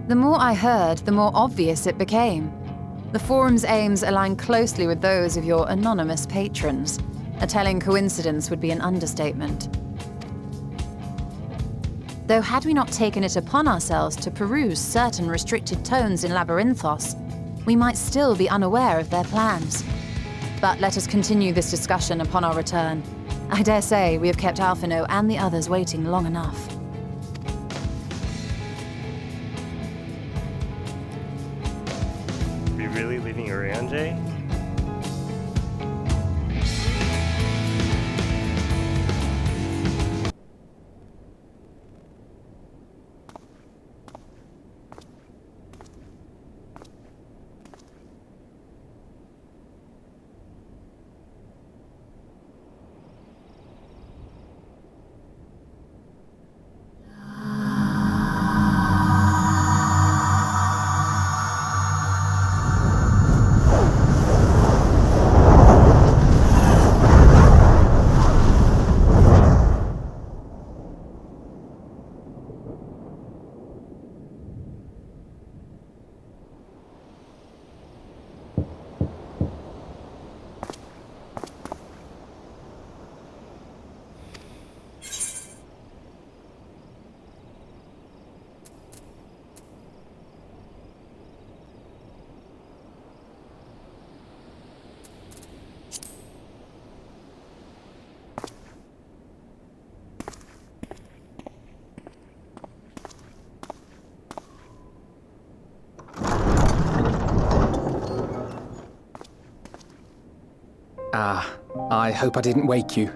F: The more I heard, the more obvious it became. The Forum's aims align closely with those of your anonymous patrons. A telling coincidence would be an understatement. Though had we not taken it upon ourselves to peruse certain restricted tones in Labyrinthos, we might still be unaware of their plans. But let us continue this discussion upon our return. I dare say we have kept Alphino and the others waiting long enough.
A: Are you really leaving Urianger?
B: I hope I didn't wake you.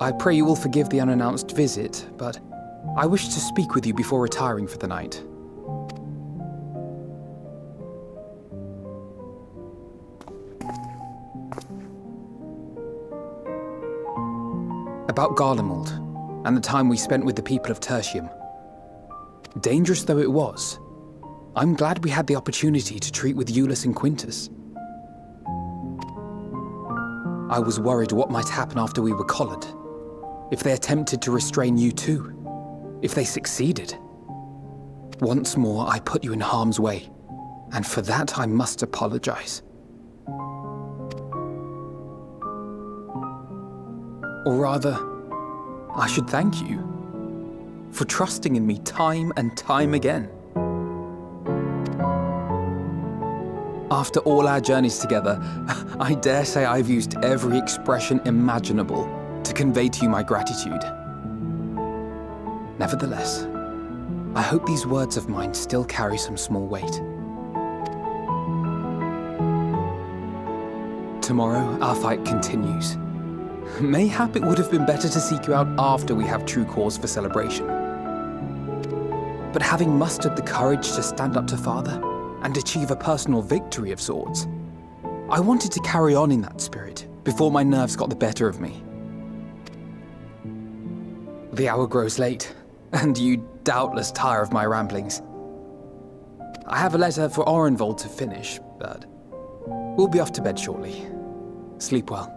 B: I pray you will forgive the unannounced visit, but I wish to speak with you before retiring for the night. About Garlemald, and the time we spent with the people of Tertium. Dangerous though it was, I'm glad we had the opportunity to treat with Eulus and Quintus. I was worried what might happen after we were collared. If they attempted to restrain you too. If they succeeded. Once more, I put you in harm's way, and for that I must apologize. Or rather, I should thank you for trusting in me time and time again. After all our journeys together, I dare say I've used every expression imaginable to convey to you my gratitude. Nevertheless, I hope these words of mine still carry some small weight. Tomorrow, our fight continues. Mayhap it would have been better to seek you out after we have true cause for celebration. But having mustered the courage to stand up to Father and achieve a personal victory of sorts, I wanted to carry on in that spirit before my nerves got the better of me. The hour grows late, and you doubtless tire of my ramblings. I have a letter for Orenvold to finish, but we'll be off to bed shortly. Sleep well.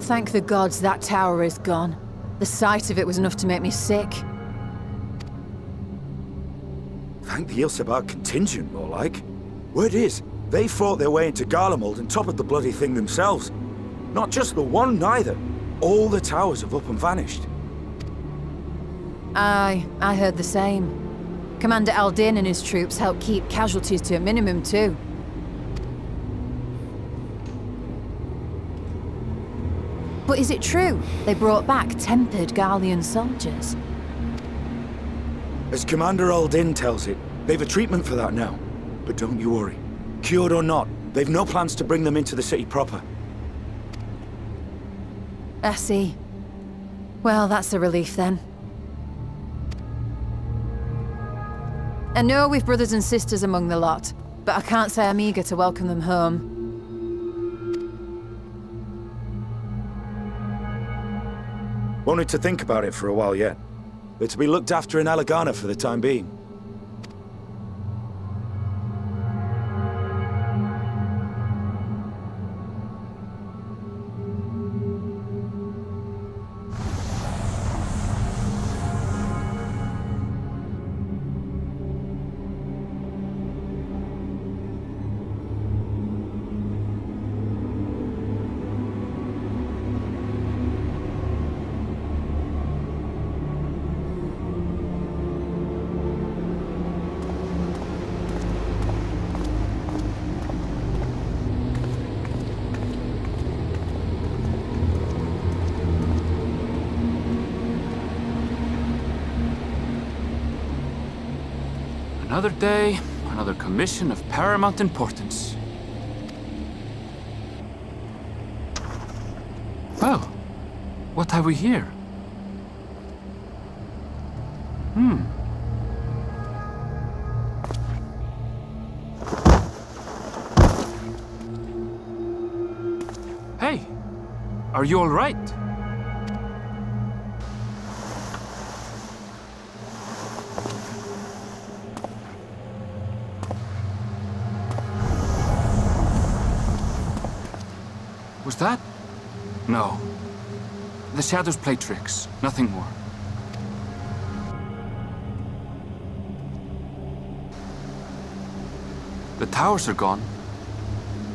F: Thank the gods that tower is gone. The sight of it was enough to make me sick.
I: Thank the Ilsabar contingent, more like. Word is, they fought their way into Garlemald and toppled the bloody thing themselves. Not just the one, neither. All the towers have up and vanished.
F: Aye, I heard the same. Commander Aldin and his troops helped keep casualties to a minimum, too. But is it true they brought back tempered Garlean soldiers?
I: As Commander Aldin tells it, they've a treatment for that now. But don't you worry. Cured or not, they've no plans to bring them into the city proper.
F: I see. Well, that's a relief then. I know we've brothers and sisters among the lot, but I can't say I'm eager to welcome them home.
I: Wanted to think about it for a while yet. They're to be looked after in Alagana for the time being.
J: Another day, another commission of paramount importance. Well, what have we here? Hey, are you all right? that? No. The shadows play tricks, nothing more. The towers are gone,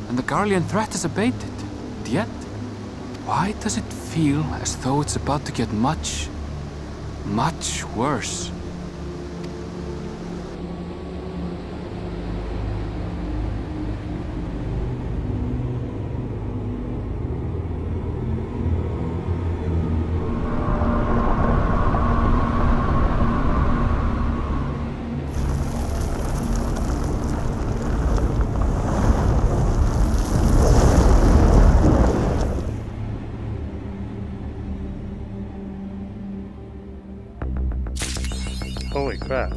J: and the Garlean threat is abated. And yet, why does it feel as though it's about to get much, much worse?
A: Holy crap.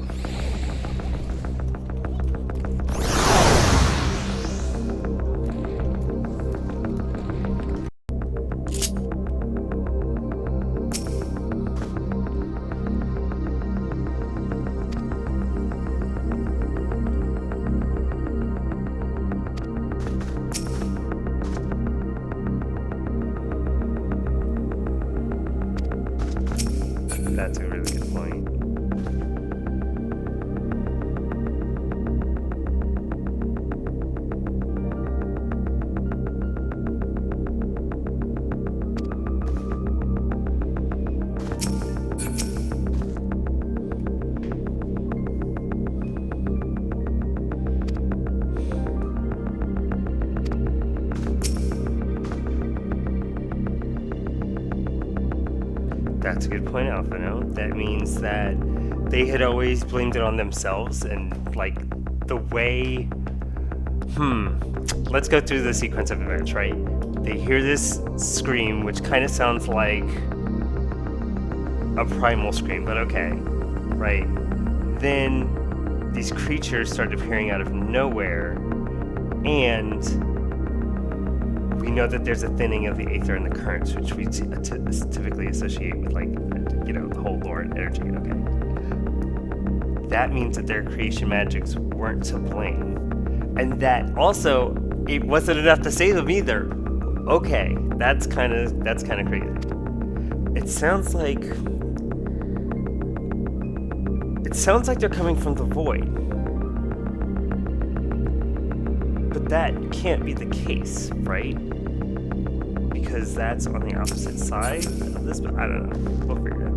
A: That's a really good point. That's a good point, Alphino. That means that they had always blamed it on themselves, and like the way... Let's go through the sequence of events, right? They hear this scream, which kind of sounds like a primal scream, but okay, right? Then these creatures start appearing out of nowhere, and we know that there's a thinning of the aether and the currents, which we typically associate with, like, you know, the whole lore and energy, okay? That means that their creation magics weren't to blame. And that also, it wasn't enough to save them either. Okay, that's kind of crazy. It sounds like they're coming from the void. But that can't be the case, right? Because that's on the opposite side of this, but I don't know. We'll figure it out.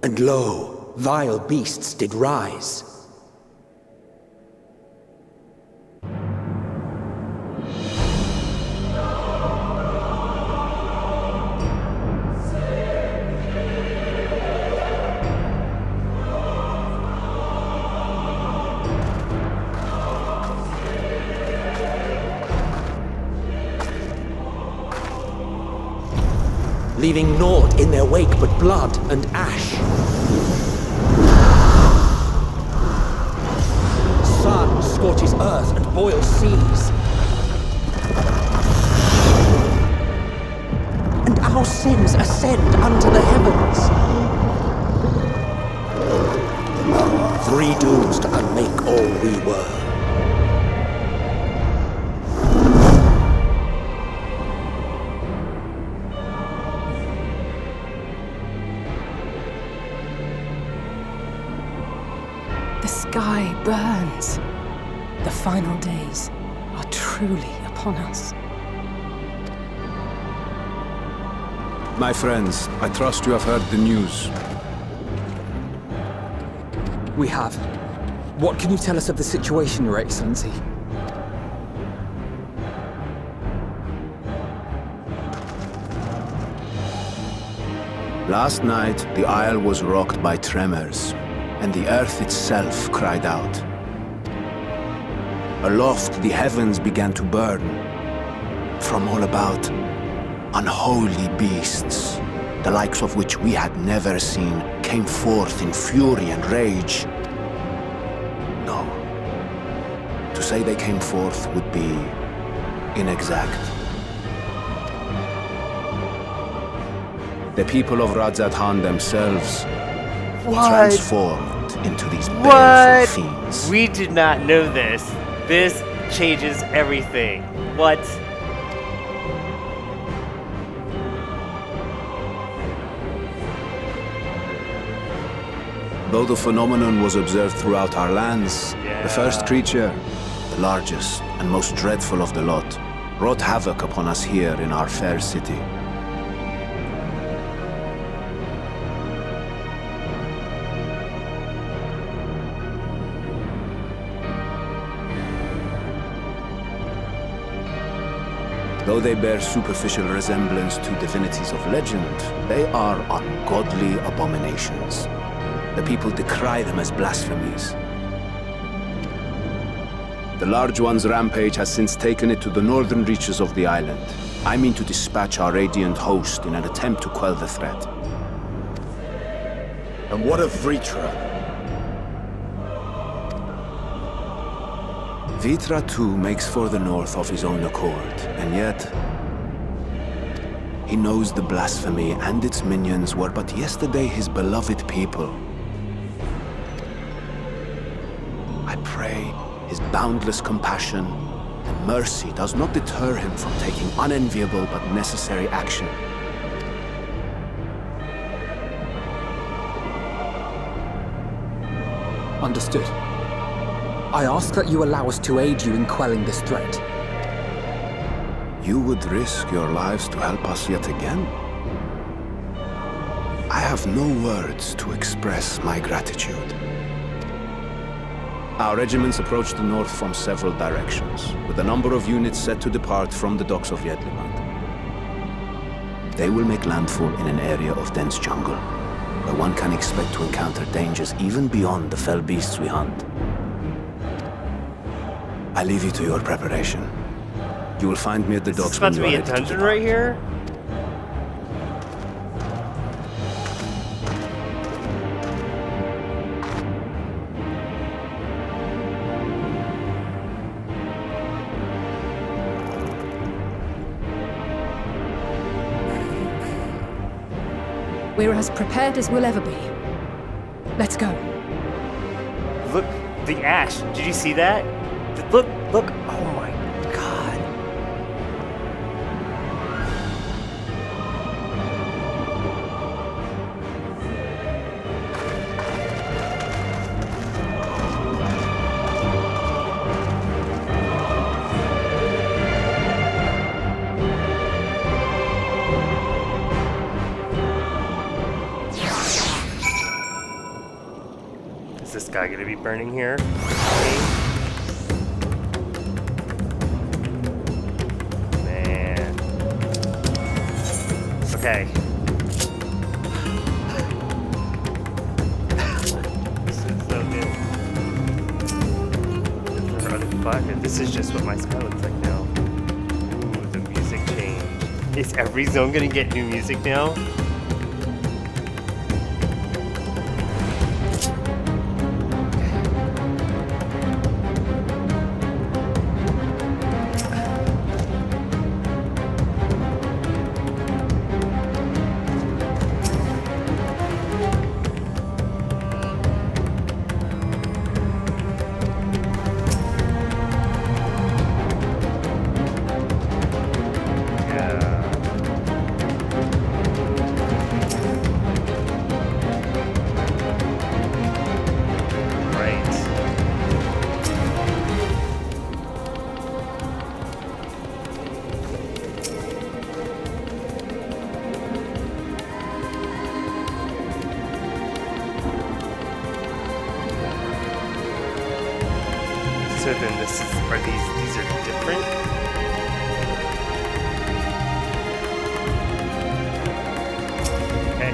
B: And lo, vile beasts did rise. Leaving naught in their wake but blood and ash. Sun scorches earth and boils seas. And our sins ascend unto the heavens. Three dooms to unmake all we were.
K: The sky burns. The final days are truly upon us.
L: My friends, I trust you have heard the news.
M: We have. What can you tell us of the situation, Your Excellency?
L: Last night, the Isle was rocked by tremors, and the earth itself cried out. Aloft, the heavens began to burn. From all about, unholy beasts, the likes of which we had never seen, came forth in fury and rage. No. To say they came forth would be inexact. The people of Radzat-Han themselves transformed into these baleful fiends.
A: We did not know this. This changes everything. What?
L: Though the phenomenon was observed throughout our lands, the first creature, the largest and most dreadful of the lot, wrought havoc upon us here in our fair city. Though they bear superficial resemblance to divinities of legend, they are ungodly abominations. The people decry them as blasphemies. The large one's rampage has since taken it to the northern reaches of the island. I mean to dispatch our radiant host in an attempt to quell the threat.
I: And what of Vritra?
L: Vritra too makes for the north of his own accord, and yet he knows the blasphemy and its minions were but yesterday his beloved people. I pray his boundless compassion and mercy does not deter him from taking unenviable but necessary action.
M: Understood. I ask that you allow us to aid you in quelling this threat.
L: You would risk your lives to help us yet again? I have no words to express my gratitude. Our regiments approach the north from several directions, with a number of units set to depart from the docks of Yedliland. They will make landfall in an area of dense jungle, where one can expect to encounter dangers even beyond the fell beasts we hunt. I leave you to your preparation. You will find me at the docks when you are ready to depart.
A: Is this about to be a dungeon right here?
K: We're as prepared as we'll ever be. Let's go.
A: Look, the ash. Did you see that? Look. Oh my god. Is this guy gonna be burning here? Okay. This is so good. This is just what my sky looks like now. Ooh, the music changed. Is every zone gonna get new music now? So then these are different? Okay.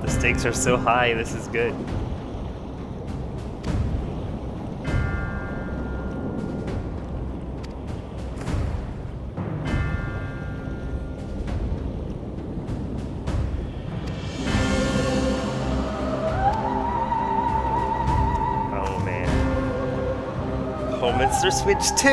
A: The stakes are so high, this is good. monster switch too.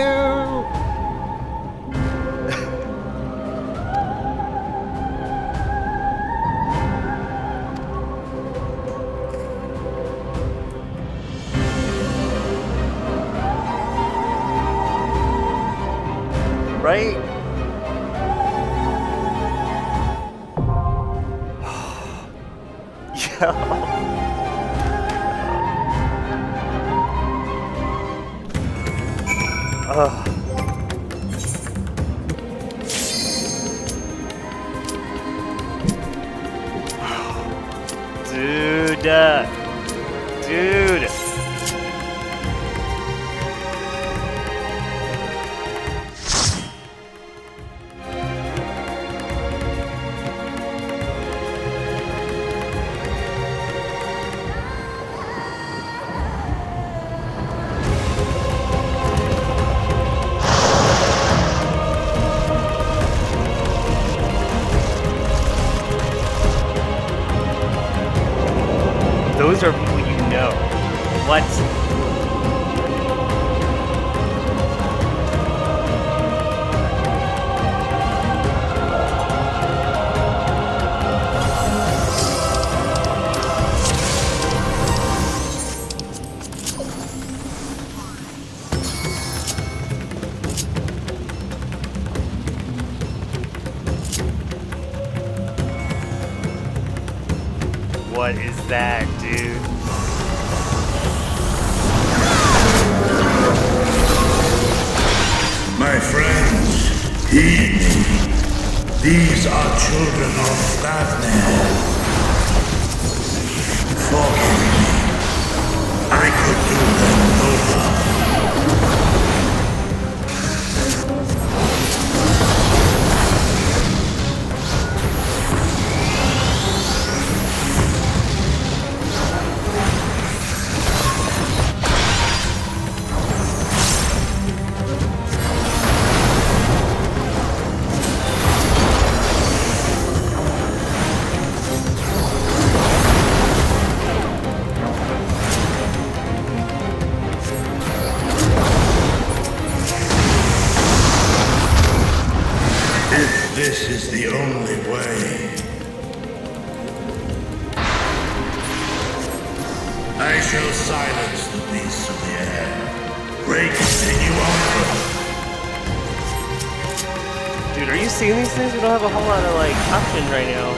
A: Right? Yo. Dude. Those are people you know. What? What is that, dude?
N: My friends, heed me. These are children of Stavnir. Forgive me. I could do them no harm. This is the only way. I shall silence the beasts of the air. Pray continue onward.
A: Dude, are you seeing these things? We don't have a whole lot of, like, options right now.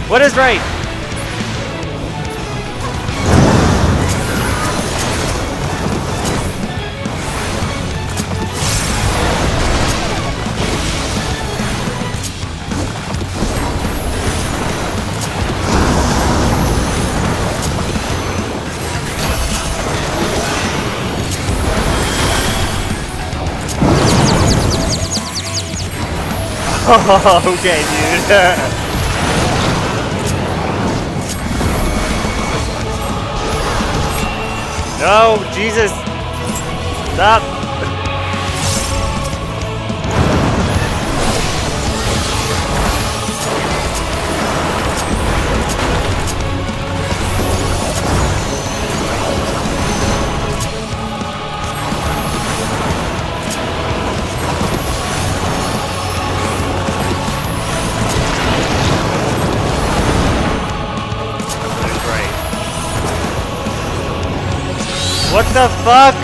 A: What is right? Okay, dude. No, Jesus. Stop. What the fuck?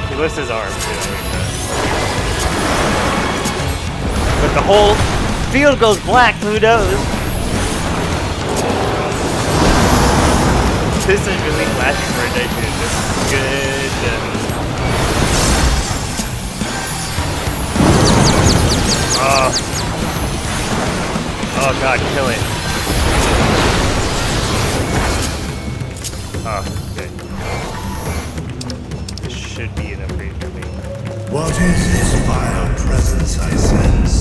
A: He lifts his arm, but the whole field goes black, who knows? This is really classic for a night, dude. This is good. Oh god, kill it. Oh, good. This should be an upgrade for me.
N: What is this vile presence I sense?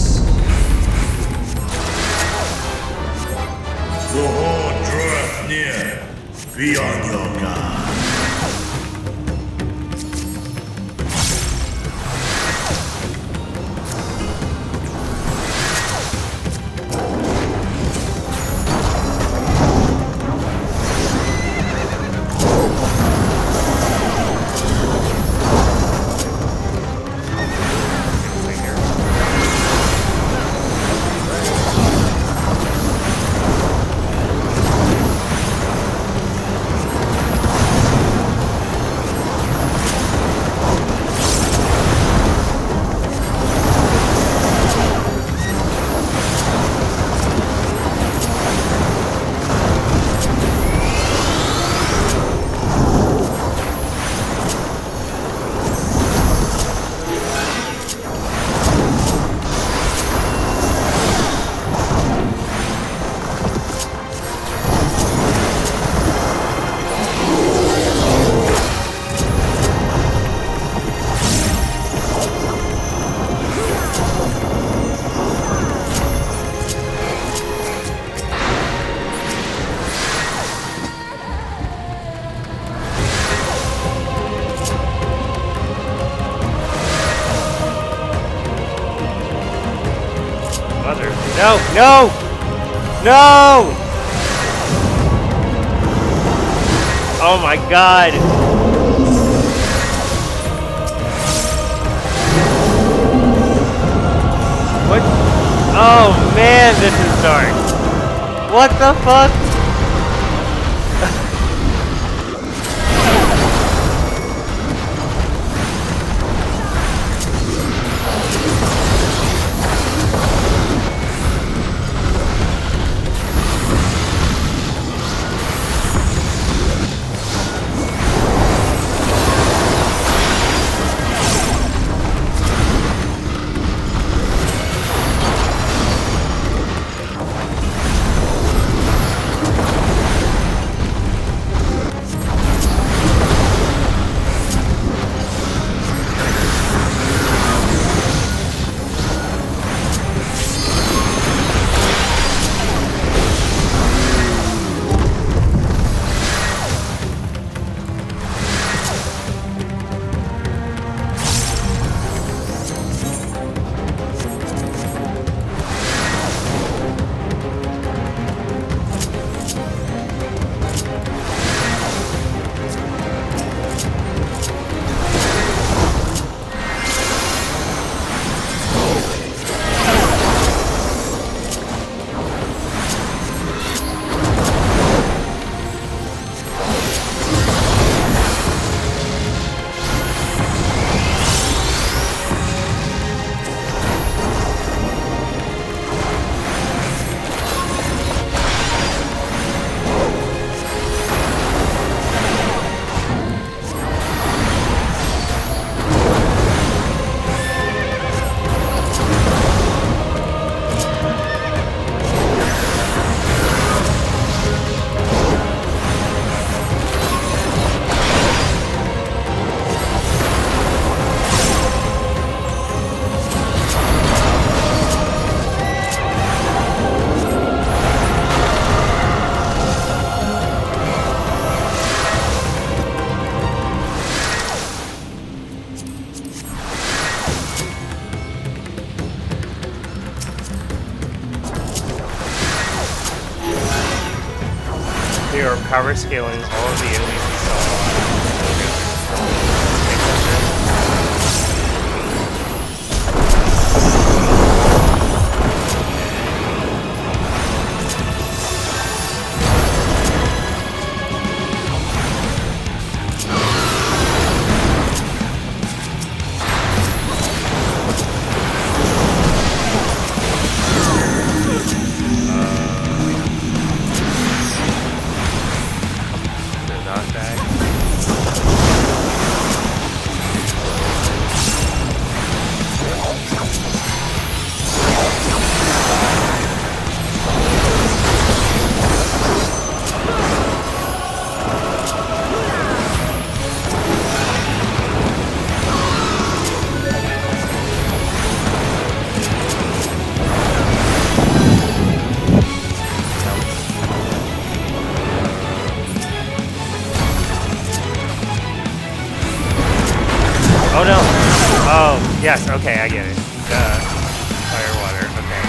N: The horde draweth near. Be on your guard.
A: No! No! No! Oh my god! What? Oh man, this is dark. What the fuck? We are power scaling all of the enemies we saw. Oh no! Oh, yes, okay, I get it. Fire, water, okay.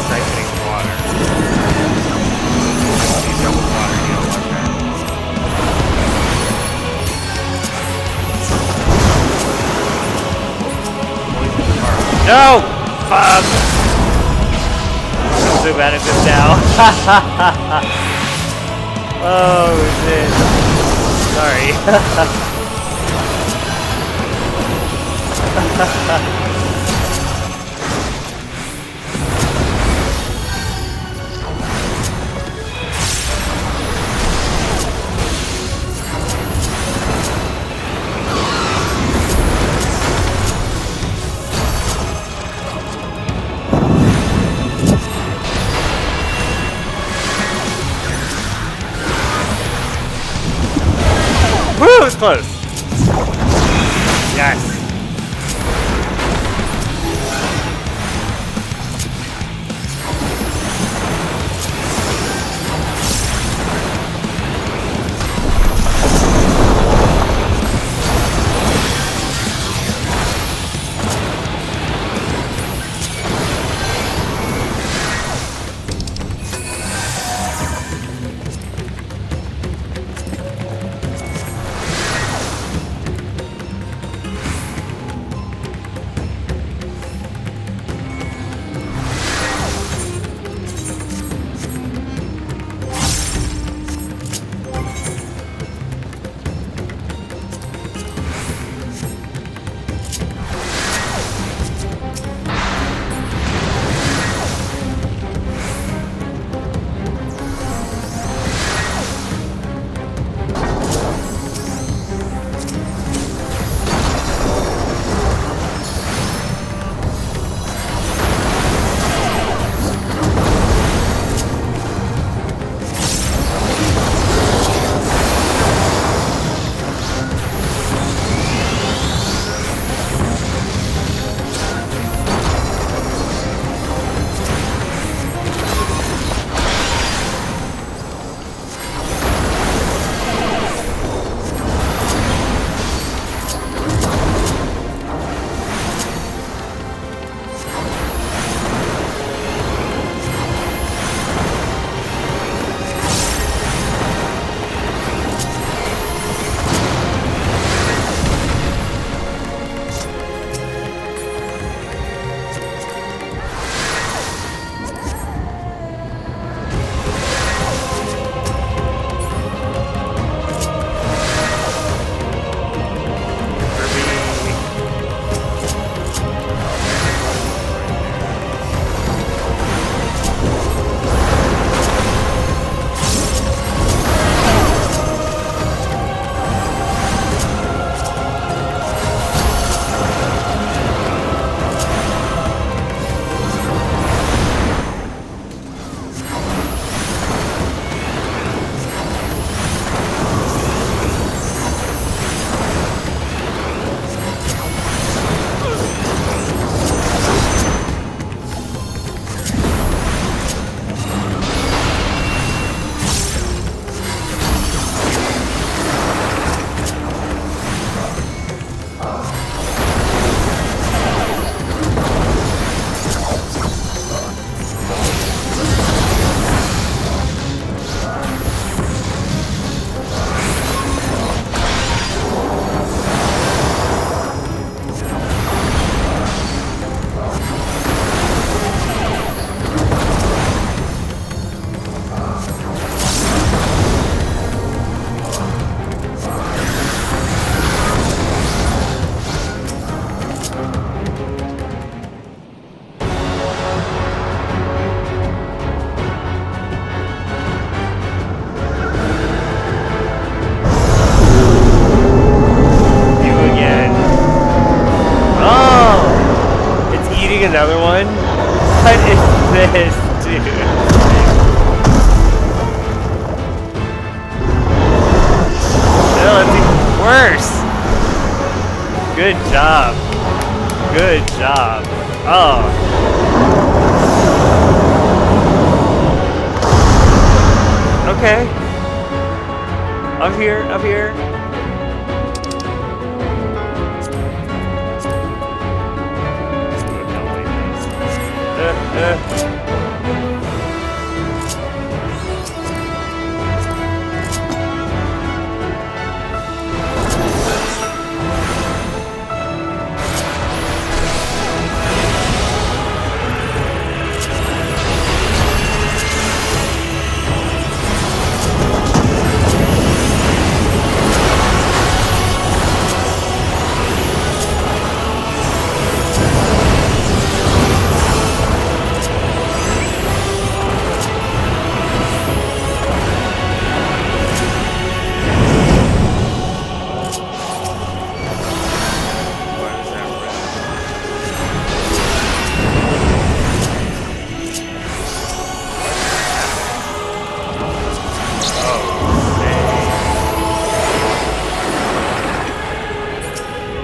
A: Siphoning water. He's double water, you don't want that. No! Fuck! I'm so bad at this now. Oh shit. Sorry. Woo! It was close. Yes. No, it's even worse. Good job. Good job. Oh. Okay. Up here, up here.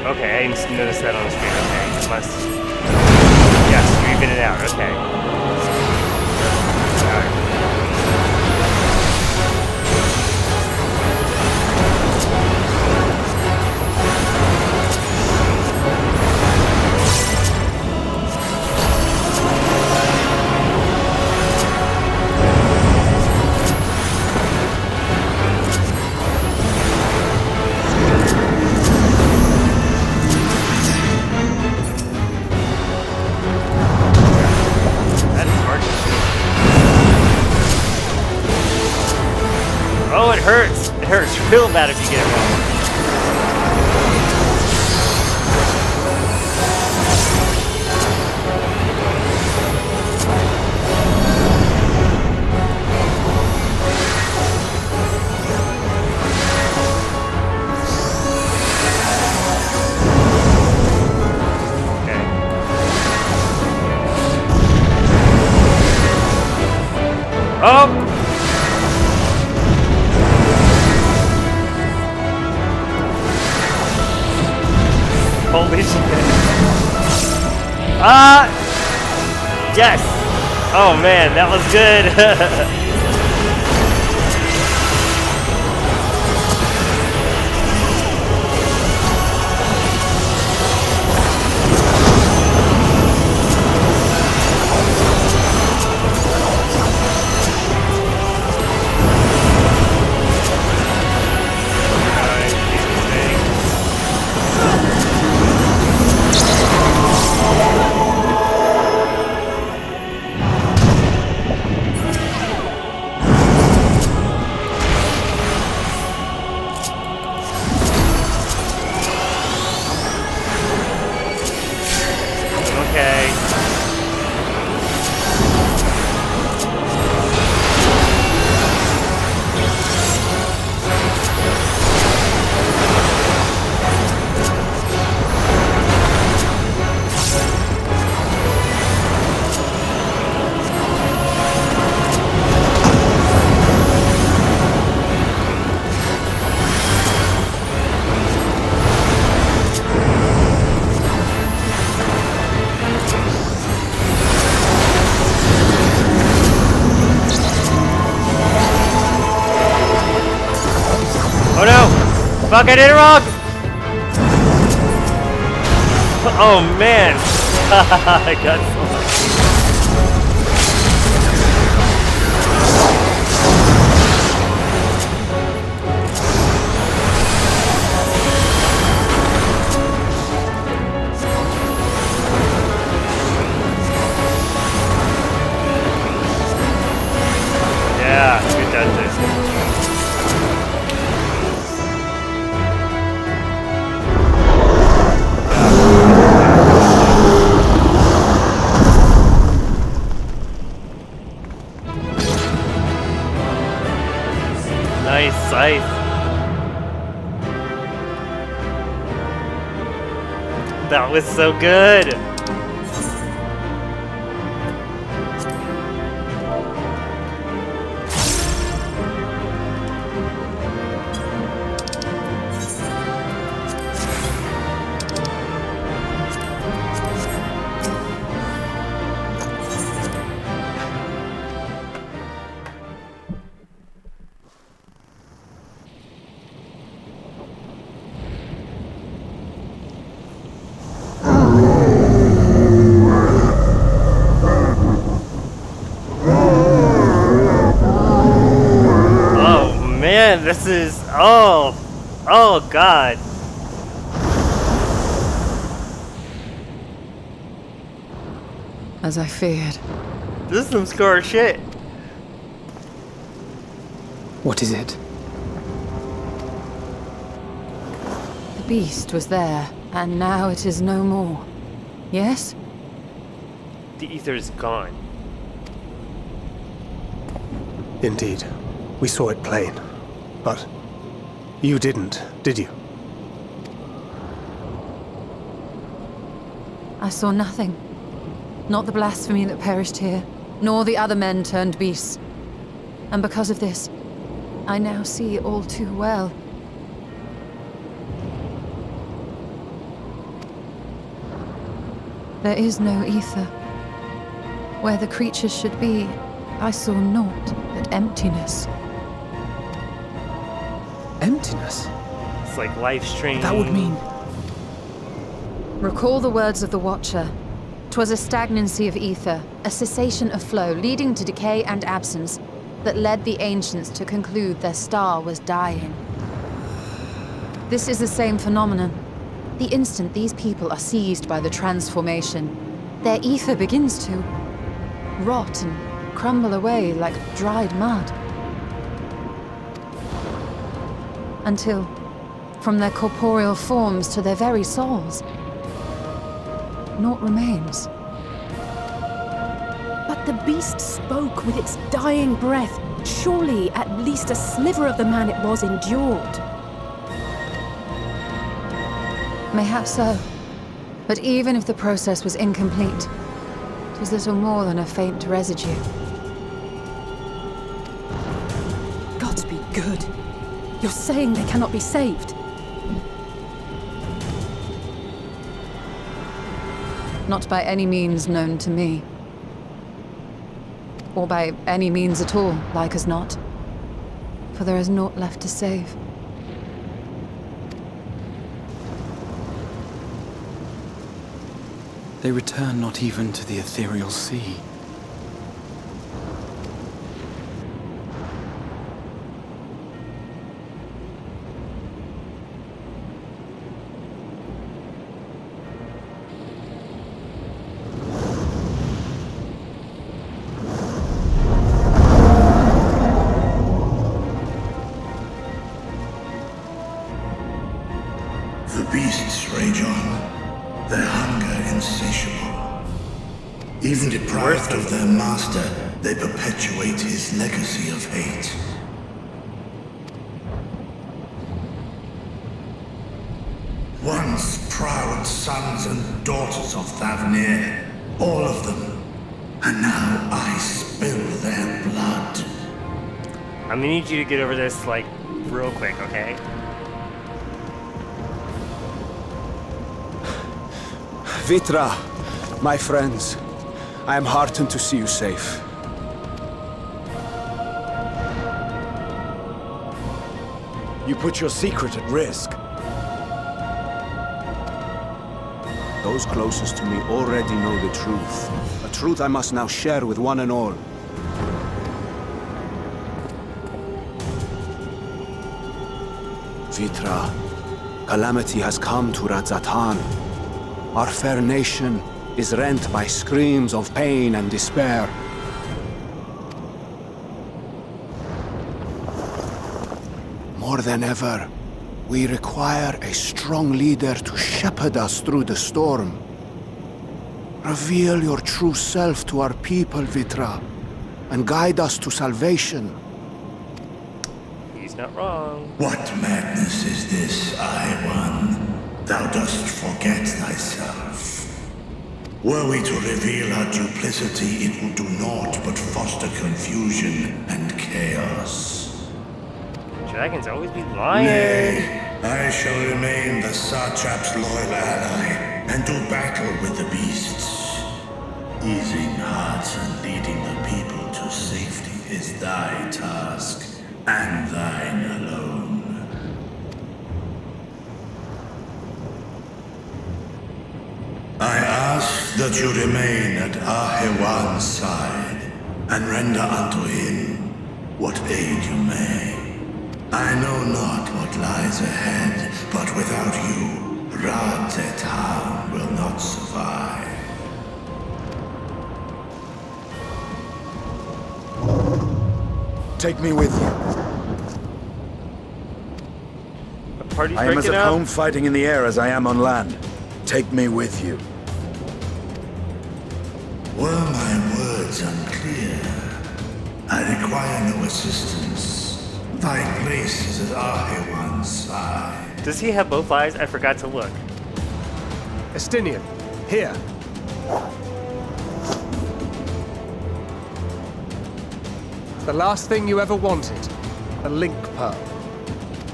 A: Okay, I didn't notice that on the screen. Okay, it must. Yes, you even it out. Okay. Alright. Oh, it hurts. It hurts real bad if you get it wrong. Okay. Oh! Holy shit. Yes. Oh man, that was good. Oh no! Fuck, I did it wrong! Oh man! I got so yeah, good job, Jason. Nice scythe. That was so good. man, this is... Oh god.
K: As I feared.
A: This is some scar shit.
M: What is it?
K: The beast was there, and now it is no more. Yes?
A: The ether is gone.
G: Indeed. We saw it plain. But you didn't, did you?
K: I saw nothing. Not the blasphemy that perished here, nor the other men turned beasts. And because of this, I now see all too well. There is no ether. Where the creatures should be, I saw naught but emptiness.
M: Emptiness?
A: It's like life stream.
M: That would mean...
F: Recall the words of the Watcher. 'Twas a stagnancy of ether, a cessation of flow leading to decay and absence, that led the ancients to conclude their star was dying. This is the same phenomenon. The instant these people are seized by the transformation, their ether begins to rot and crumble away like dried mud. Until, from their corporeal forms to their very souls, naught remains.
K: But the beast spoke with its dying breath. Surely at least a sliver of the man it was endured.
F: Mayhaps so. But even if the process was incomplete, it was little more than a faint residue.
K: Gods be good. You're saying they cannot be saved?
F: Not by any means known to me. Or by any means at all, like as not. For there is naught left to save.
M: They return not even to the ethereal sea.
N: The beasts rage on, their hunger insatiable. Even deprived of their master, they perpetuate his legacy of hate. Once proud sons and daughters of Thavnir, all of them, and now I spill their blood.
A: I'm gonna need you to get over this, like, real quick, okay?
L: Vitra, my friends, I am heartened to see you safe. You put your secret at risk. Those closest to me already know the truth. A truth I must now share with one and all. Vitra, calamity has come to Radzatan. Our fair nation is rent by screams of pain and despair. More than ever, we require a strong leader to shepherd us through the storm. Reveal your true self to our people, Vitra, and guide us to salvation.
A: He's not wrong.
N: What madness is this, One? Thou dost forget thyself. Were we to reveal our duplicity, it would do naught but foster confusion and chaos.
A: Dragons always be lying.
N: Nay, I shall remain the Satrap's loyal ally and do battle with the beasts. Easing hearts and leading the people to safety is thy task, and thine alone. I ask that you remain at Ahewan's side, and render unto him what aid you may. I know not what lies ahead, but without you, Radze town will not survive.
I: Take me with you.
A: The party's
I: I am as
A: breaking
I: at
A: up.
I: home fighting in the air as I am on land. Take me with you.
N: Were my words unclear? I require no assistance. Thy place is at Arhewan's side.
A: Does he have both eyes? I forgot to look.
G: Estinian, here. The last thing you ever wanted, a link pearl.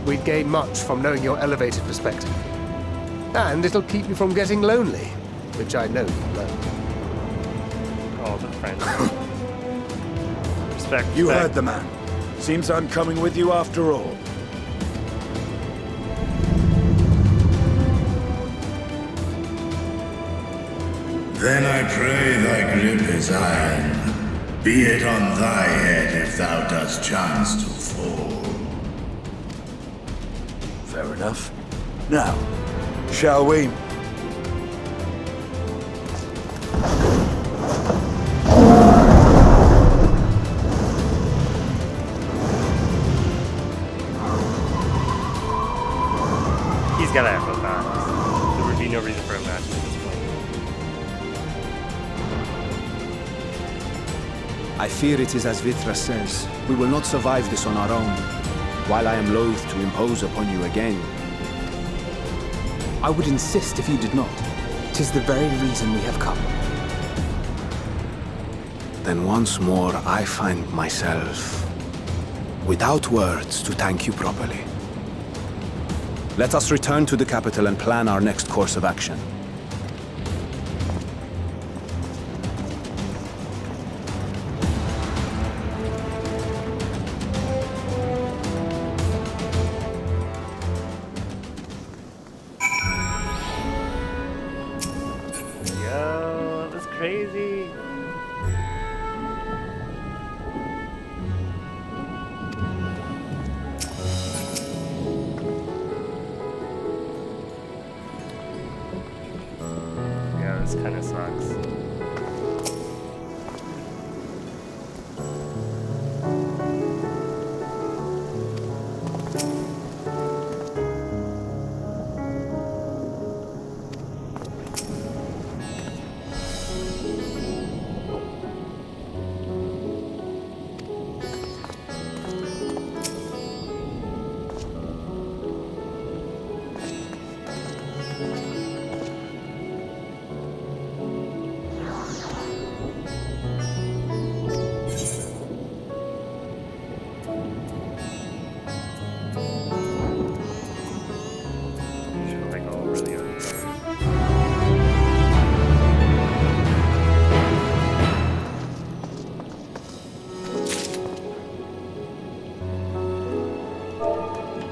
G: We'd gain much from knowing your elevated perspective. And it'll keep you from getting lonely, which I know you learned.
A: Oh, the friend. Respect.
I: You heard the man. Seems I'm coming with you after all.
N: Then I pray thy grip is iron. Be it on thy head if thou dost chance to fall.
I: Fair enough. Now, shall we?
A: He's gotta have both eyes. There would be no reason for him not to at this point.
L: I fear it is as Vitra says. We will not survive this on our own. While I am loath to impose upon you again.
M: I would insist if you did not. 'Tis the very reason we have come.
L: Then once more I find myself without words to thank you properly. Let us return to the capital and plan our next course of action.
A: Yo, that's crazy. Yeah, this kind of sucks.